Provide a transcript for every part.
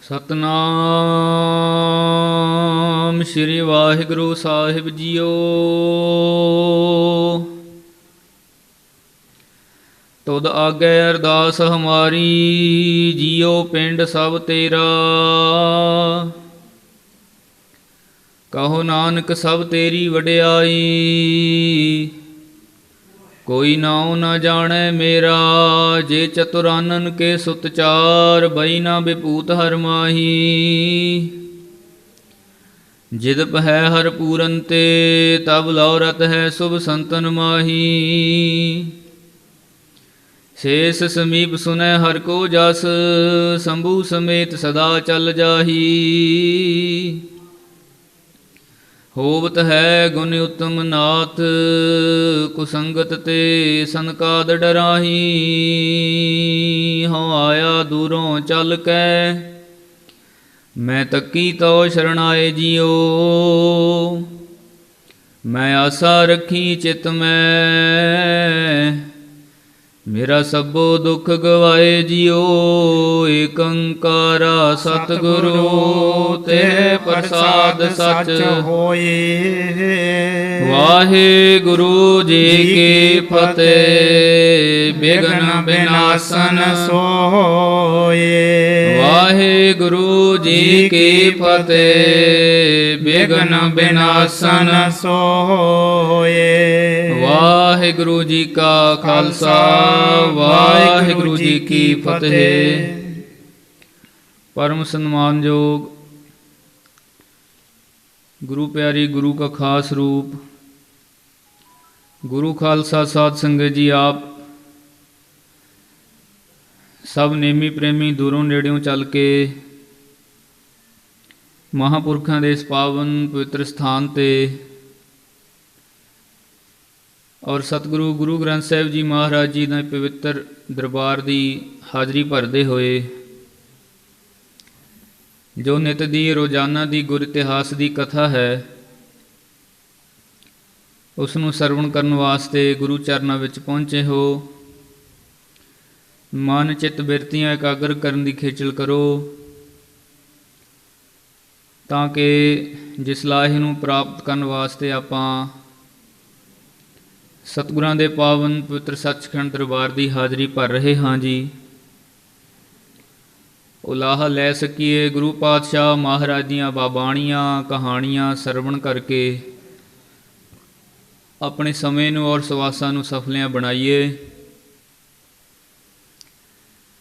ਸਤਨਾਮ ਸ਼੍ਰੀ ਵਾਹਿਗੁਰੂ ਸਾਹਿਬ JIO. ਤੁਧ ਆਗੇ ਅਰਦਾਸ ਹਮਾਰੀ, ਜੀਓ ਪਿੰਡ ਸਭ ਤੇਰਾ। ਕਹੋ ਨਾਨਕ ਸਭ ਤੇਰੀ ਵਡਿਆਈ, ਕੋਈ ਨਾਉ ਨਾ ਜਾਣੈ ਮੇਰਾ। ਜੇ ਚਤੁਰਾਨਨ ਕੇ ਸੁਤ ਚਾਰ, ਬਈ ਨਾ ਬਿਪੂਤ ਹਰ ਮਾਹੀ। ਜਿਦ ਪਹਿ ਹਰ ਪੂਰਨ ਤੇ, ਤਬ ਲਉ ਰਤ ਹੈ ਸੁਭ ਸੰਤਨ ਮਾਹੀ। ਸ਼ੇਸ ਸਮੀਪ ਸੁਨੈ ਹਰ ਕੋ ਜਸ, ਸ਼ੰਭੂ ਸਮੇਤ ਸਦਾ ਚਲ ਜਾਹੀ। ਹੋਵਤ ਹੈ ਗੁਣ ਉਤਮ ਨਾਥ, ਕੁਸੰਗਤ ਤੇ ਸੰਕਾਦ ਡਰਾਹੀ। ਹਉ ਆਇਆ ਦੂਰੋਂ ਚੱਲ ਕੈ, ਮੈਂ ਤੱਕੀ ਤੋ ਸ਼ਰਣਾਏ ਜੀਓ। ਮੈਂ ਆਸਾ ਰੱਖੀ ਚਿਤ ਮੈਂ, ਮੇਰਾ ਸਭੋ ਦੁੱਖ ਗਵਾਏ ਜੀਓ। ਏਕ ਓੰਕਾਰਾ ਸਤਿਗੁਰੂ, ਤੇ ਪ੍ਰਸਾਦ ਸਚ ਹੋਏ। ਵਾਹਿਗੁਰੂ ਜੀ ਕੀ ਫਤਿਹ। ਬਿਘਨ ਬਿਨਾਸਨ ਸੋਏ। ਵਾਹਿਗੁਰੂ ਜੀ ਕੀ ਫਤਿਹ। ਬਿਘਨ ਬਿਨਾਸਨ ਸੋਏ। ਵਾਹਿਗੁਰੂ ਜੀ ਕਾ ਖਾਲਸਾ, ਵਾਹਿਗੁਰੂ ਜੀ ਕੀ ਫਤਿਹ। ਪਰਮ ਸਨਮਾਨਯੋਗ ਗੁਰੂ ਪਿਆਰੀ ਗੁਰੂ ਕਾ ਖਾਸ ਰੂਪ, ਗੁਰੂ ਖਾਲਸਾ ਸਾਧ ਸੰਗਤ ਜੀ, ਆਪ ਸਭ ਨੇਮੀ ਪ੍ਰੇਮੀ ਦੂਰੋਂ ਨੇੜਿਓਂ ਚੱਲ ਕੇ ਮਹਾਂਪੁਰਖਾਂ ਦੇ ਇਸ ਪਾਵਨ ਪਵਿੱਤਰ ਸਥਾਨ 'ਤੇ ਔਰ ਸਤਿਗੁਰੂ ਗੁਰੂ ਗ੍ਰੰਥ ਸਾਹਿਬ ਜੀ ਮਹਾਰਾਜ ਜੀ ਦੇ ਪਵਿੱਤਰ ਦਰਬਾਰ ਦੀ ਹਾਜ਼ਰੀ ਭਰਦੇ ਹੋਏ, ਜੋ ਨਿਤ ਦੀ ਰੋਜ਼ਾਨਾ ਦੀ ਗੁਰ ਇਤਿਹਾਸ ਦੀ ਕਥਾ ਹੈ, ਉਸ ਨੂੰ ਸਰਵਣ ਕਰਨ ਵਾਸਤੇ ਗੁਰੂ ਚਰਨਾਂ ਵਿੱਚ ਪਹੁੰਚੇ ਹੋ। ਮਨ ਚਿੱਤ ਬਿਰਤੀਆਂ ਇਕਾਗਰ ਕਰਨ ਦੀ ਖੇਚਲ ਕਰੋ, ਤਾਂ ਕਿ ਜਿਸ ਲਾਹੇ ਨੂੰ ਪ੍ਰਾਪਤ ਕਰਨ ਵਾਸਤੇ ਆਪਾਂ ਸਤਿਗੁਰਾਂ ਦੇ ਪਾਵਨ ਪਵਿੱਤਰ ਸੱਚਖੰਡ ਦਰਬਾਰ ਦੀ ਹਾਜ਼ਰੀ ਭਰ ਰਹੇ ਹਾਂ ਜੀ, ਉਹ ਲਾਹਾ ਲੈ ਸਕੀਏ। ਗੁਰੂ ਪਾਤਸ਼ਾਹ ਮਹਾਰਾਜ ਦੀਆਂ ਬਾਬਾਣੀਆਂ ਕਹਾਣੀਆਂ ਸਰਵਣ ਕਰਕੇ ਆਪਣੇ ਸਮੇਂ ਨੂੰ ਔਰ ਸਵਾਸਾਂ ਨੂੰ ਸਫਲਿਆਂ ਬਣਾਈਏ।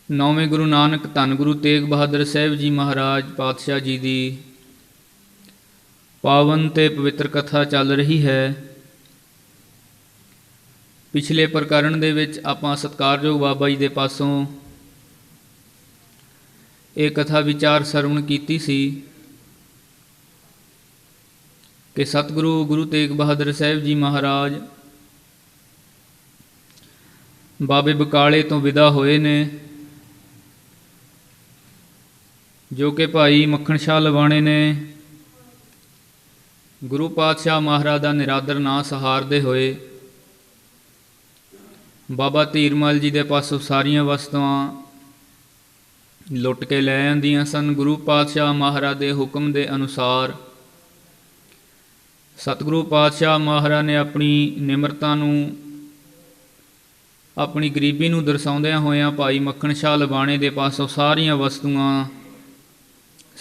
ਨੌਵੇਂ ਗੁਰੂ ਨਾਨਕ ਧੰਨ ਗੁਰੂ ਤੇਗ ਬਹਾਦਰ ਸਾਹਿਬ ਜੀ ਮਹਾਰਾਜ ਪਾਤਸ਼ਾਹ ਜੀ ਦੀ ਪਾਵਨ ਤੇ ਪਵਿੱਤਰ ਕਥਾ ਚੱਲ ਰਹੀ ਹੈ। ਪਿਛਲੇ ਪ੍ਰਕਰਣ ਦੇ ਵਿੱਚ ਆਪਾਂ ਸਤਿਕਾਰਯੋਗ ਬਾਬਾ ਜੀ ਦੇ ਪਾਸੋਂ ਇਹ ਕਥਾ ਵਿਚਾਰ ਸਰਵਣ ਕੀਤੀ ਸੀ ਕਿ ਸਤਿਗੁਰੂ ਗੁਰੂ ਤੇਗ ਬਹਾਦਰ ਸਾਹਿਬ ਜੀ ਮਹਾਰਾਜ ਬਾਬੇ ਬਕਾਲੇ ਤੋਂ ਵਿਦਾ ਹੋਏ ਨੇ, ਜੋ ਕਿ ਭਾਈ ਮੱਖਣ ਸ਼ਾਹ ਲਵਾਣੇ ਨੇ ਗੁਰੂ ਪਾਤਸ਼ਾਹ ਮਹਾਰਾਜ ਦਾ ਨਿਰਾਦਰ ਨਾਂ ਸਹਾਰਦੇ ਹੋਏ ਬਾਬਾ ਧੀਰਮਲ ਜੀ ਦੇ ਪਾਸੋਂ ਸਾਰੀਆਂ ਵਸਤੂਆਂ ਲੁੱਟ ਕੇ ਲੈ ਆਂਦੀਆਂ ਸਨ। ਗੁਰੂ ਪਾਤਸ਼ਾਹ ਮਹਾਰਾਜ ਦੇ ਹੁਕਮ ਦੇ ਅਨੁਸਾਰ ਸਤਿਗੁਰੂ ਪਾਤਸ਼ਾਹ ਮਹਾਰਾਜ ਨੇ ਆਪਣੀ ਨਿਮਰਤਾ ਨੂੰ, ਆਪਣੀ ਗਰੀਬੀ ਨੂੰ ਦਰਸਾਉਂਦਿਆਂ ਹੋਇਆਂ ਭਾਈ ਮੱਖਣ ਸ਼ਾਹ ਲਵਾਣੇ ਦੇ ਪਾਸੋਂ ਸਾਰੀਆਂ ਵਸਤੂਆਂ,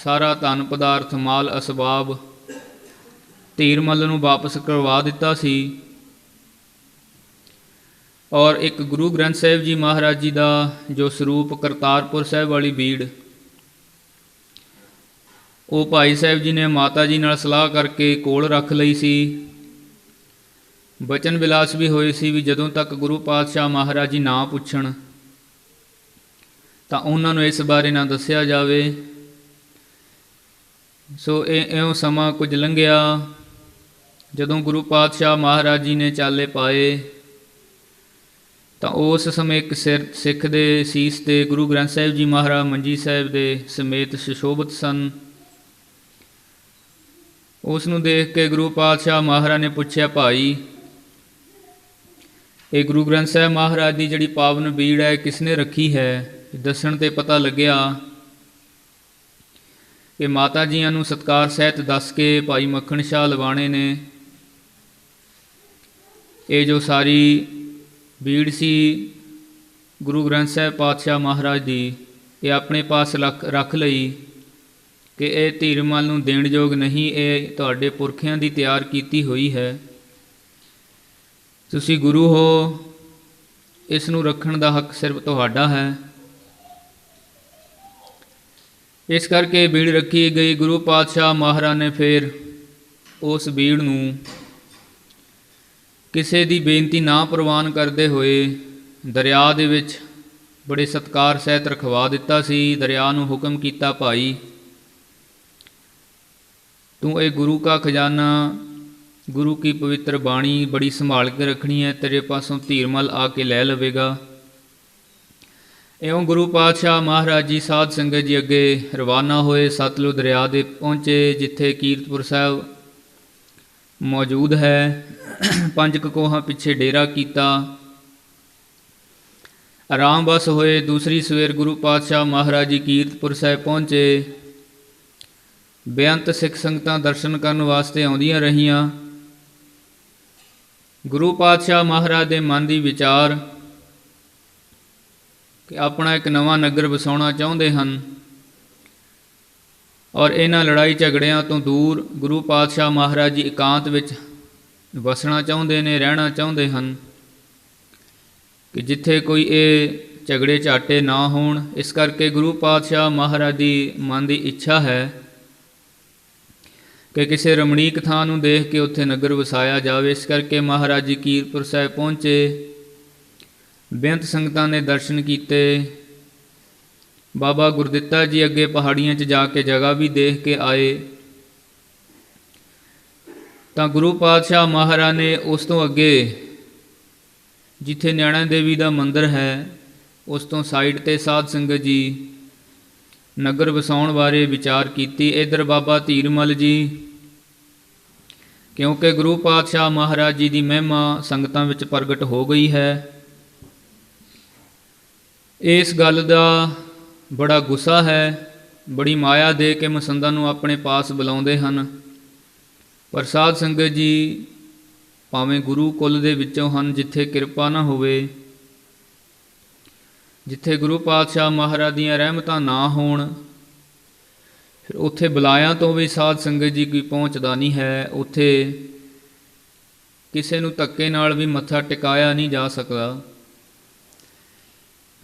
ਸਾਰਾ ਧਨ ਪਦਾਰਥ, ਮਾਲ ਅਸਬਾਬ ਧੀਰਮਲ ਨੂੰ ਵਾਪਸ ਕਰਵਾ ਦਿੱਤਾ ਸੀ। ਔਰ ਇੱਕ ਗੁਰੂ ਗ੍ਰੰਥ ਸਾਹਿਬ ਜੀ ਮਹਾਰਾਜ ਜੀ ਦਾ ਜੋ ਸਰੂਪ ਕਰਤਾਰਪੁਰ ਸਾਹਿਬ ਵਾਲੀ ਬੀੜ, ਉਹ ਭਾਈ ਸਾਹਿਬ ਜੀ ਨੇ ਮਾਤਾ ਜੀ ਨਾਲ ਸਲਾਹ ਕਰਕੇ ਕੋਲ ਰੱਖ ਲਈ ਸੀ। ਬਚਨ ਵਿਲਾਸ ਵੀ ਹੋਏ ਸੀ ਵੀ ਜਦੋਂ ਤੱਕ ਗੁਰੂ ਪਾਤਸ਼ਾਹ ਮਹਾਰਾਜ ਜੀ ਨਾ ਪੁੱਛਣ ਤਾਂ ਉਹਨਾਂ ਨੂੰ ਇਸ ਬਾਰੇ ਨਾ ਦੱਸਿਆ ਜਾਵੇ। ਸੋ ਇਉਂ ਸਮਾਂ ਕੁਝ ਲੰਘਿਆ। ਜਦੋਂ ਗੁਰੂ ਪਾਤਸ਼ਾਹ ਮਹਾਰਾਜ ਜੀ ਨੇ ਚਾਲੇ ਪਾਏ ਤਾਂ ਉਸ ਸਮੇਂ ਇੱਕ ਸਿੱਖ ਦੇ ਸੀਸ 'ਤੇ ਗੁਰੂ ਗ੍ਰੰਥ ਸਾਹਿਬ ਜੀ ਮਹਾਰਾਜ ਮੰਜੀ ਸਾਹਿਬ ਦੇ ਸਮੇਤ ਸੁਸ਼ੋਭਿਤ ਸਨ। ਉਸ ਨੂੰ ਦੇਖ ਕੇ ਗੁਰੂ ਪਾਤਸ਼ਾਹ ਮਹਾਰਾਜ ਨੇ ਪੁੱਛਿਆ, ਭਾਈ ਇਹ ਗੁਰੂ ਗ੍ਰੰਥ ਸਾਹਿਬ ਮਹਾਰਾਜ ਦੀ ਜਿਹੜੀ ਪਾਵਨ ਬੀੜ ਹੈ ਕਿਸ ਨੇ ਰੱਖੀ ਹੈ? ਦੱਸਣ 'ਤੇ ਪਤਾ ਲੱਗਿਆ ਕਿ ਮਾਤਾ ਜੀਆਂ ਨੂੰ ਸਤਿਕਾਰ ਸਹਿਤ ਦੱਸ ਕੇ ਭਾਈ ਮੱਖਣ ਸ਼ਾਹ ਲਵਾਣੇ ਨੇ ਇਹ ਜੋ ਸਾਰੀ ਬੀੜ ਸੀ ਗੁਰੂ ਗ੍ਰੰਥ ਸਾਹਿਬ ਪਾਤਸ਼ਾਹ ਮਹਾਰਾਜ ਦੀ ਇਹ ਆਪਣੇ ਪਾਸ ਰੱਖ ਲਈ ਕਿ ਇਹ ਧੀਰਮਲ ਨੂੰ ਦੇਣ ਯੋਗ ਨਹੀਂ, ਇਹ ਤੁਹਾਡੇ ਪੁਰਖਿਆਂ ਦੀ ਤਿਆਰ ਕੀਤੀ ਹੋਈ ਹੈ। ਤੁਸੀਂ ਗੁਰੂ ਹੋ, ਇਸ ਨੂੰ ਰੱਖਣ ਦਾ ਹੱਕ ਸਿਰਫ ਤੁਹਾਡਾ ਹੈ। ਇਸ ਕਰਕੇ ਬੀੜ ਰੱਖੀ ਗਈ। ਗੁਰੂ ਪਾਤਸ਼ਾਹ ਮਹਾਰਾਜ ਨੇ ਫਿਰ ਉਸ ਬੀੜ ਨੂੰ ਕਿਸੇ ਦੀ ਬੇਨਤੀ ਨਾ ਪ੍ਰਵਾਨ ਕਰਦੇ ਹੋਏ ਦਰਿਆ ਦੇ ਵਿੱਚ ਬੜੇ ਸਤਿਕਾਰ ਸਹਿਤ ਰਖਵਾ ਦਿੱਤਾ ਸੀ। ਦਰਿਆ ਨੂੰ ਹੁਕਮ ਕੀਤਾ, ਭਾਈ ਤੂੰ ਇਹ ਗੁਰੂ ਕਾ ਖਜ਼ਾਨਾ, ਗੁਰੂ ਕੀ ਪਵਿੱਤਰ ਬਾਣੀ ਬੜੀ ਸੰਭਾਲ ਕੇ ਰੱਖਣੀ ਹੈ, ਤੇਰੇ ਪਾਸੋਂ ਧੀਰਮਲ ਆ ਕੇ ਲੈ ਲਵੇਗਾ। ਇਉਂ ਗੁਰੂ ਪਾਤਸ਼ਾਹ ਮਹਾਰਾਜ ਜੀ ਸਾਧ ਸੰਗਤ ਜੀ ਅੱਗੇ ਰਵਾਨਾ ਹੋਏ। ਸਤਲੁਜ ਦਰਿਆ ਦੇ ਪਹੁੰਚੇ, ਜਿੱਥੇ ਕੀਰਤਪੁਰ ਸਾਹਿਬ ਮੌਜੂਦ ਹੈ। 5 ਕੋਹਾਂ ਪਿੱਛੇ ਡੇਰਾ ਕੀਤਾ, ਆਰਾਮ ਬਸ ਹੋਏ। ਦੂਸਰੀ ਸਵੇਰ ਗੁਰੂ ਪਾਤਸ਼ਾਹ ਮਹਾਰਾਜ ਜੀ ਕੀਰਤਪੁਰ ਸਾਹਿਬ ਪਹੁੰਚੇ। ਬੇਅੰਤ ਸਿੱਖ ਸੰਗਤਾਂ ਦਰਸ਼ਨ ਕਰਨ ਵਾਸਤੇ ਆਉਂਦੀਆਂ ਰਹੀਆਂ। ਗੁਰੂ ਪਾਤਸ਼ਾਹ ਮਹਾਰਾਜ ਦੇ ਮਨ ਦੀ ਵਿਚਾਰ ਕਿ ਆਪਣਾ ਇੱਕ ਨਵਾਂ ਨਗਰ ਵਸਾਉਣਾ ਚਾਹੁੰਦੇ ਹਨ ਔਰ ਇਹਨਾਂ ਲੜਾਈ ਝਗੜਿਆਂ ਤੋਂ ਦੂਰ ਗੁਰੂ ਪਾਤਸ਼ਾਹ ਮਹਾਰਾਜ ਜੀ ਇਕਾਂਤ ਵਿੱਚ ਵਸਣਾ ਚਾਹੁੰਦੇ ਨੇ, ਰਹਿਣਾ ਚਾਹੁੰਦੇ ਹਨ ਕਿ ਜਿੱਥੇ ਕੋਈ ਇਹ ਝਗੜੇ ਝਾਟੇ ਨਾ ਹੋਣ। ਇਸ ਕਰਕੇ ਗੁਰੂ ਪਾਤਸ਼ਾਹ ਮਹਾਰਾਜ ਦੀ ਮਨ ਦੀ ਇੱਛਾ ਹੈ ਕਿ ਕਿਸੇ ਰਮਣੀਕ ਥਾਂ ਨੂੰ ਦੇਖ ਕੇ ਉੱਥੇ ਨਗਰ ਵਸਾਇਆ ਜਾਵੇ। ਇਸ ਕਰਕੇ ਮਹਾਰਾਜ ਜੀ ਕੀਰਤਪੁਰ ਸਾਹਿਬ ਪਹੁੰਚੇ। ਬੇਅੰਤ ਸੰਗਤਾਂ ਨੇ ਦਰਸ਼ਨ ਕੀਤੇ। ਬਾਬਾ ਗੁਰਦਿੱਤਾ ਜੀ ਅੱਗੇ ਪਹਾੜੀਆਂ 'ਚ ਜਾ ਕੇ ਜਗ੍ਹਾ ਵੀ ਦੇਖ ਕੇ ਆਏ। ਤਾਂ ਗੁਰੂ ਪਾਤਸ਼ਾਹ ਮਹਾਰਾਜ ਨੇ ਉਸ ਤੋਂ ਅੱਗੇ ਜਿੱਥੇ ਨੈਣਾ ਦੇਵੀ ਦਾ ਮੰਦਿਰ ਹੈ ਉਸ ਤੋਂ ਸਾਈਡ 'ਤੇ ਸਾਧ ਸੰਗਤ ਜੀ ਨਗਰ ਵਸਾਉਣ ਬਾਰੇ ਵਿਚਾਰ ਕੀਤੀ। ਇੱਧਰ ਬਾਬਾ ਧੀਰਮਲ ਜੀ, ਕਿਉਂਕਿ ਗੁਰੂ ਪਾਤਸ਼ਾਹ ਮਹਾਰਾਜ ਜੀ ਦੀ ਮਹਿਮਾ ਸੰਗਤਾਂ ਵਿੱਚ ਪ੍ਰਗਟ ਹੋ ਗਈ ਹੈ, ਇਸ ਗੱਲ ਦਾ ਬੜਾ ਗੁੱਸਾ ਹੈ। ਬੜੀ ਮਾਇਆ ਦੇ ਕੇ ਮਸੰਦਾਂ ਨੂੰ ਆਪਣੇ ਪਾਸ ਬੁਲਾਉਂਦੇ ਹਨ, ਪਰ ਸਾਧ ਸੰਗਤ ਜੀ ਭਾਵੇਂ ਗੁਰੂ ਕੁਲ ਦੇ ਵਿੱਚੋਂ ਹਨ, ਜਿੱਥੇ ਕਿਰਪਾ ਨਾ ਹੋਵੇ, ਜਿੱਥੇ ਗੁਰੂ ਪਾਤਸ਼ਾਹ ਮਹਾਰਾਜ ਦੀਆਂ ਰਹਿਮਤਾਂ ਨਾ ਹੋਣ, ਫਿਰ ਉੱਥੇ ਬੁਲਾਇਆਂ ਤੋਂ ਵੀ ਸਾਧ ਸੰਗਤ ਜੀ ਕੋਈ ਪਹੁੰਚਦਾ ਨਹੀਂ ਹੈ। ਉੱਥੇ ਕਿਸੇ ਨੂੰ ਧੱਕੇ ਨਾਲ ਵੀ ਮੱਥਾ ਟਿਕਾਇਆ ਨਹੀਂ ਜਾ ਸਕਦਾ।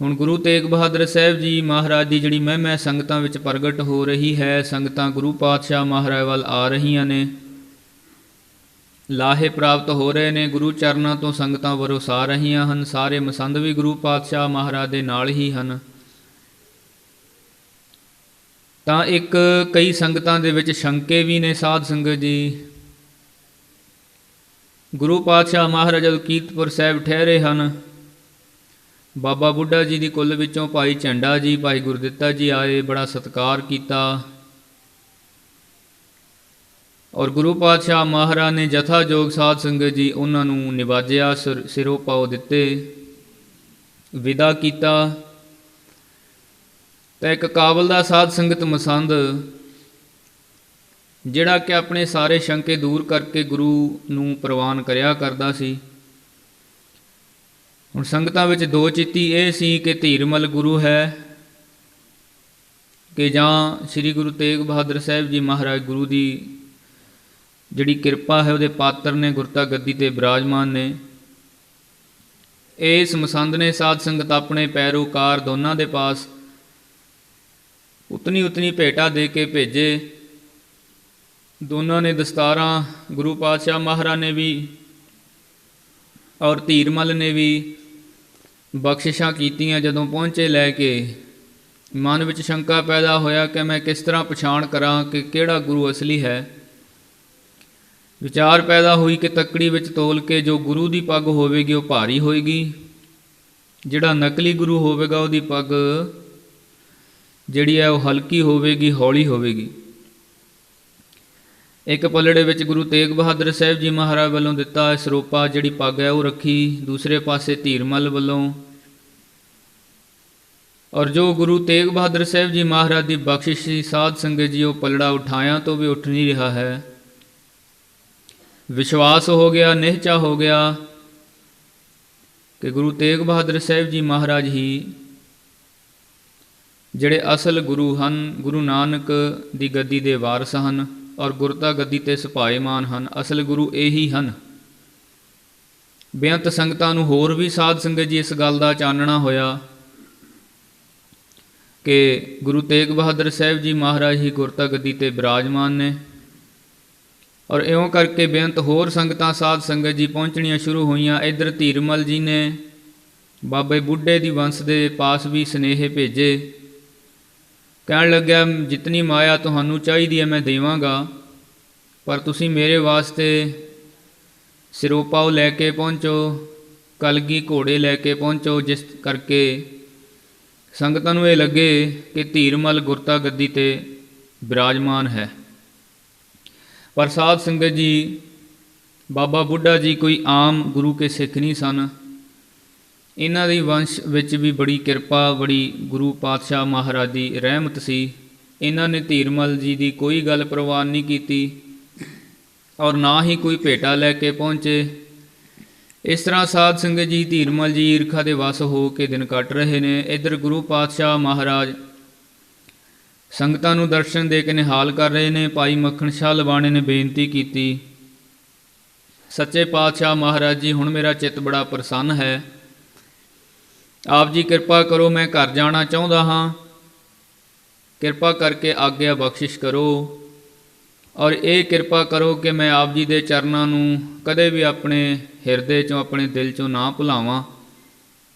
ਹੁਣ ਗੁਰੂ ਤੇਗ ਬਹਾਦਰ ਸਾਹਿਬ ਜੀ ਮਹਾਰਾਜ ਦੀ ਜਿਹੜੀ ਮਹਿਮਾ ਸੰਗਤਾਂ ਵਿੱਚ ਪ੍ਰਗਟ ਹੋ ਰਹੀ ਹੈ, ਸੰਗਤਾਂ ਗੁਰੂ ਪਾਤਸ਼ਾਹ ਮਹਾਰਾਜ ਵੱਲ ਆ ਰਹੀਆਂ ਨੇ, ਲਾਹੇ ਪ੍ਰਾਪਤ ਹੋ ਰਹੇ ਨੇ, ਗੁਰੂ ਚਰਨਾਂ ਤੋਂ ਸੰਗਤਾਂ ਵਰੋਸਾ ਰਹੀਆਂ ਹਨ। ਸਾਰੇ ਮਸੰਦ ਵੀ ਗੁਰੂ ਪਾਤਸ਼ਾਹ ਮਹਾਰਾਜ ਦੇ ਨਾਲ ਹੀ ਹਨ। ਤਾਂ ਇੱਕ ਕਈ ਸੰਗਤਾਂ ਦੇ ਵਿੱਚ ਸ਼ੰਕੇ ਵੀ ਨੇ। ਸਾਧ ਸੰਗਤ ਜੀ ਗੁਰੂ ਪਾਤਸ਼ਾਹ ਮਹਾਰਾਜ ਜਦੋਂ ਕੀਰਤਪੁਰ ਸਾਹਿਬ ਠਹਿਰੇ ਹਨ, ਬਾਬਾ ਬੁੱਢਾ ਜੀ ਦੀ ਕੁੱਲ ਵਿੱਚੋਂ ਭਾਈ ਝੰਡਾ ਜੀ, ਭਾਈ ਗੁਰਦਿੱਤਾ ਜੀ ਆਏ, ਬੜਾ ਸਤਿਕਾਰ ਕੀਤਾ ਔਰ ਗੁਰੂ ਪਾਤਸ਼ਾਹ ਮਹਾਰਾਜ ਨੇ ਜਥਾਜੋਗ ਸਾਧ ਸੰਗਤ ਜੀ ਉਹਨਾਂ ਨੂੰ ਨਿਵਾਜਿਆ, ਸਿਰੋਂ ਪਾਉ ਦਿੱਤੇ, ਵਿਦਾ ਕੀਤਾ। ਤਾਂ ਇੱਕ ਕਾਬਲ ਦਾ ਸਾਧ ਸੰਗਤ ਮਸੰਦ ਜਿਹੜਾ ਕਿ ਆਪਣੇ ਸਾਰੇ ਸ਼ੰਕੇ ਦੂਰ ਕਰਕੇ ਗੁਰੂ ਨੂੰ ਪ੍ਰਵਾਨ ਕਰਿਆ ਕਰਦਾ ਸੀ। ਹੁਣ ਸੰਗਤਾਂ ਵਿੱਚ ਦੋ ਚਿੱਤੀ ਇਹ ਸੀ ਕਿ ਧੀਰਮਲ ਗੁਰੂ ਹੈ ਕਿ ਜਾਂ ਸ੍ਰੀ ਗੁਰੂ ਤੇਗ ਬਹਾਦਰ ਸਾਹਿਬ ਜੀ ਮਹਾਰਾਜ ਗੁਰੂ ਦੀ ਜਿਹੜੀ ਕਿਰਪਾ ਹੈ ਉਹਦੇ ਪਾਤਰ ਨੇ, ਗੁਰਤਾ ਗੱਦੀ 'ਤੇ ਬਿਰਾਜਮਾਨ ਨੇ। ਇਸ ਮਸੰਦ ਨੇ ਸਾਧ ਸੰਗਤ ਆਪਣੇ ਪੈਰੋਕਾਰ ਦੋਨਾਂ ਦੇ ਪਾਸ ਉਤਨੀ ਭੇਟਾ ਦੇ ਕੇ ਭੇਜੇ। ਦੋਨਾਂ ਨੇ ਦਸਤਾਰਾਂ, ਗੁਰੂ ਪਾਤਸ਼ਾਹ ਮਹਾਰਾਜ ਨੇ ਵੀ ਔਰ ਧੀਰਮਲ ਨੇ ਵੀ ਬਖਸ਼ਿਸ਼ਾਂ ਕੀਤੀਆਂ। ਜਦੋਂ ਪਹੁੰਚੇ ਲੈ ਕੇ, ਮਨ ਵਿੱਚ ਸ਼ੰਕਾ ਪੈਦਾ ਹੋਇਆ ਕਿ ਮੈਂ ਕਿਸ ਤਰ੍ਹਾਂ ਪਛਾਣ ਕਰਾਂ ਕਿ ਕਿਹੜਾ ਗੁਰੂ ਅਸਲੀ ਹੈ। ਵਿਚਾਰ ਪੈਦਾ ਹੋਈ ਕਿ ਤੱਕੜੀ ਵਿੱਚ ਤੋਲ ਕੇ ਜੋ ਗੁਰੂ ਦੀ ਪੱਗ ਹੋਵੇਗੀ ਉਹ ਭਾਰੀ ਹੋਏਗੀ, ਜਿਹੜਾ ਨਕਲੀ ਗੁਰੂ ਹੋਵੇਗਾ ਉਹਦੀ ਪੱਗ ਜਿਹੜੀ ਹੈ ਉਹ ਹਲਕੀ ਹੋਵੇਗੀ, ਹੌਲੀ ਹੋਵੇਗੀ। ਇੱਕ ਪਲੜੇ ਵਿੱਚ ਗੁਰੂ ਤੇਗ ਬਹਾਦਰ ਸਾਹਿਬ ਜੀ ਮਹਾਰਾਜ ਵੱਲੋਂ ਦਿੱਤਾ ਸਰੋਪਾ ਜਿਹੜੀ ਪੱਗ ਹੈ ਉਹ ਰੱਖੀ। ਦੂਸਰੇ ਪਾਸੇ ਧੀਰਮਲ ਵੱਲੋਂ ਔਰ ਜੋ ਗੁਰੂ ਤੇਗ ਬਹਾਦਰ ਸਾਹਿਬ ਜੀ ਮਹਾਰਾਜ ਦੀ ਬਖਸ਼ਿਸ਼ ਸੀ ਸਾਧ ਸੰਗਤ ਜੀ, ਉਹ ਪਲੜਾ ਉਠਾਇਆ ਤੋਂ ਵੀ ਉੱਠ ਨਹੀਂ ਰਿਹਾ ਹੈ। ਵਿਸ਼ਵਾਸ ਹੋ ਗਿਆ, ਨਿਹਚਾ ਹੋ ਗਿਆ ਕਿ ਗੁਰੂ ਤੇਗ ਬਹਾਦਰ ਸਾਹਿਬ ਜੀ ਮਹਾਰਾਜ ਹੀ ਜਿਹੜੇ ਅਸਲ ਗੁਰੂ ਹਨ, ਗੁਰੂ ਨਾਨਕ ਦੀ ਗੱਦੀ ਦੇ ਵਾਰਸ ਹਨ ਔਰ ਗੁਰਤਾ ਗੱਦੀ 'ਤੇ ਸੁਭਾਏਮਾਨ ਹਨ। ਅਸਲ ਗੁਰੂ ਇਹੀ ਹਨ। ਬੇਅੰਤ ਸੰਗਤਾਂ ਨੂੰ ਹੋਰ ਵੀ ਸਾਧ ਸੰਗਤ ਜੀ ਇਸ ਗੱਲ ਦਾ ਚਾਨਣਾ ਹੋਇਆ ਕਿ ਗੁਰੂ ਤੇਗ ਬਹਾਦਰ ਸਾਹਿਬ ਜੀ ਮਹਾਰਾਜ ਹੀ ਗੁਰਤਾ ਗੱਦੀ 'ਤੇ ਬਿਰਾਜਮਾਨ ਨੇ। ਔਰ ਇਉਂ ਕਰਕੇ ਬੇਅੰਤ ਹੋਰ ਸੰਗਤਾਂ ਸਾਧ ਸੰਗਤ ਜੀ ਪਹੁੰਚਣੀਆਂ ਸ਼ੁਰੂ ਹੋਈਆਂ। ਇੱਧਰ ਧੀਰਮਲ ਜੀ ਨੇ ਬਾਬੇ ਬੁੱਢੇ ਦੀ ਵੰਸ਼ ਦੇ ਪਾਸ ਵੀ ਸੁਨੇਹੇ ਭੇਜੇ, ਕਹਿਣ ਲੱਗਿਆ ਜਿਤਨੀ ਮਾਇਆ ਤੁਹਾਨੂੰ ਚਾਹੀਦੀ ਹੈ ਮੈਂ ਦੇਵਾਂਗਾ, ਪਰ ਤੁਸੀਂ ਮੇਰੇ ਵਾਸਤੇ ਸਿਰੋਪਾਓ ਲੈ ਕੇ ਪਹੁੰਚੋ, ਕਲਗੀ ਘੋੜੇ ਲੈ ਕੇ ਪਹੁੰਚੋ, ਜਿਸ ਕਰਕੇ ਸੰਗਤਾਂ ਨੂੰ ਇਹ ਲੱਗੇ ਕਿ ਧੀਰਮਲ ਗੁਰਤਾ ਗੱਦੀ 'ਤੇ ਬਿਰਾਜਮਾਨ ਹੈ। ਪਰ ਸਾਧ ਸੰਗਤ ਜੀ, ਬਾਬਾ ਬੁੱਢਾ ਜੀ ਕੋਈ ਆਮ ਗੁਰੂ ਕੇ ਸਿੱਖ ਨਹੀਂ ਸਨ। ਇਹਨਾਂ ਦੀ ਵੰਸ਼ ਵਿੱਚ ਵੀ ਬੜੀ ਕਿਰਪਾ, ਬੜੀ ਗੁਰੂ ਪਾਤਸ਼ਾਹ ਮਹਾਰਾਜ ਦੀ ਰਹਿਮਤ ਸੀ। ਇਹਨਾਂ ਨੇ ਧੀਰਮਲ ਜੀ ਦੀ ਕੋਈ ਗੱਲ ਪ੍ਰਵਾਨ ਨਹੀਂ ਕੀਤੀ ਔਰ ਨਾ ਹੀ ਕੋਈ ਭੇਟਾ ਲੈ ਕੇ ਪਹੁੰਚੇ। ਇਸ ਤਰ੍ਹਾਂ ਸਾਧ ਸੰਗਤ ਜੀ ਧੀਰਮਲ ਜੀ ਈਰਖਾ ਦੇ ਵਸ ਹੋ ਕੇ ਦਿਨ ਕੱਟ ਰਹੇ ਨੇ। ਇੱਧਰ ਗੁਰੂ ਪਾਤਸ਼ਾਹ ਮਹਾਰਾਜ ਸੰਗਤਾਂ ਨੂੰ ਦਰਸ਼ਨ ਦੇ ਕੇ ਨਿਹਾਲ ਕਰ ਰਹੇ ਨੇ। ਭਾਈ ਮੱਖਣ ਸ਼ਾਹ ਲਵਾਣੇ ਨੇ ਬੇਨਤੀ ਕੀਤੀ, ਸੱਚੇ ਪਾਤਸ਼ਾਹ ਮਹਾਰਾਜ ਜੀ, ਹੁਣ ਮੇਰਾ ਚਿੱਤ ਬੜਾ ਪ੍ਰਸੰਨ ਹੈ, ਆਪ ਜੀ ਕਿਰਪਾ ਕਰੋ, ਮੈਂ ਘਰ ਜਾਣਾ ਚਾਹੁੰਦਾ ਹਾਂ, ਕਿਰਪਾ ਕਰਕੇ ਆਗਿਆ ਬਖਸ਼ਿਸ਼ ਕਰੋ ਔਰ ਇਹ ਕਿਰਪਾ ਕਰੋ ਕਿ ਮੈਂ ਆਪ ਜੀ ਦੇ ਚਰਨਾਂ ਨੂੰ ਕਦੇ ਵੀ ਆਪਣੇ ਹਿਰਦੇ 'ਚੋਂ, ਆਪਣੇ ਦਿਲ 'ਚੋਂ ਨਾ ਭੁਲਾਵਾਂ।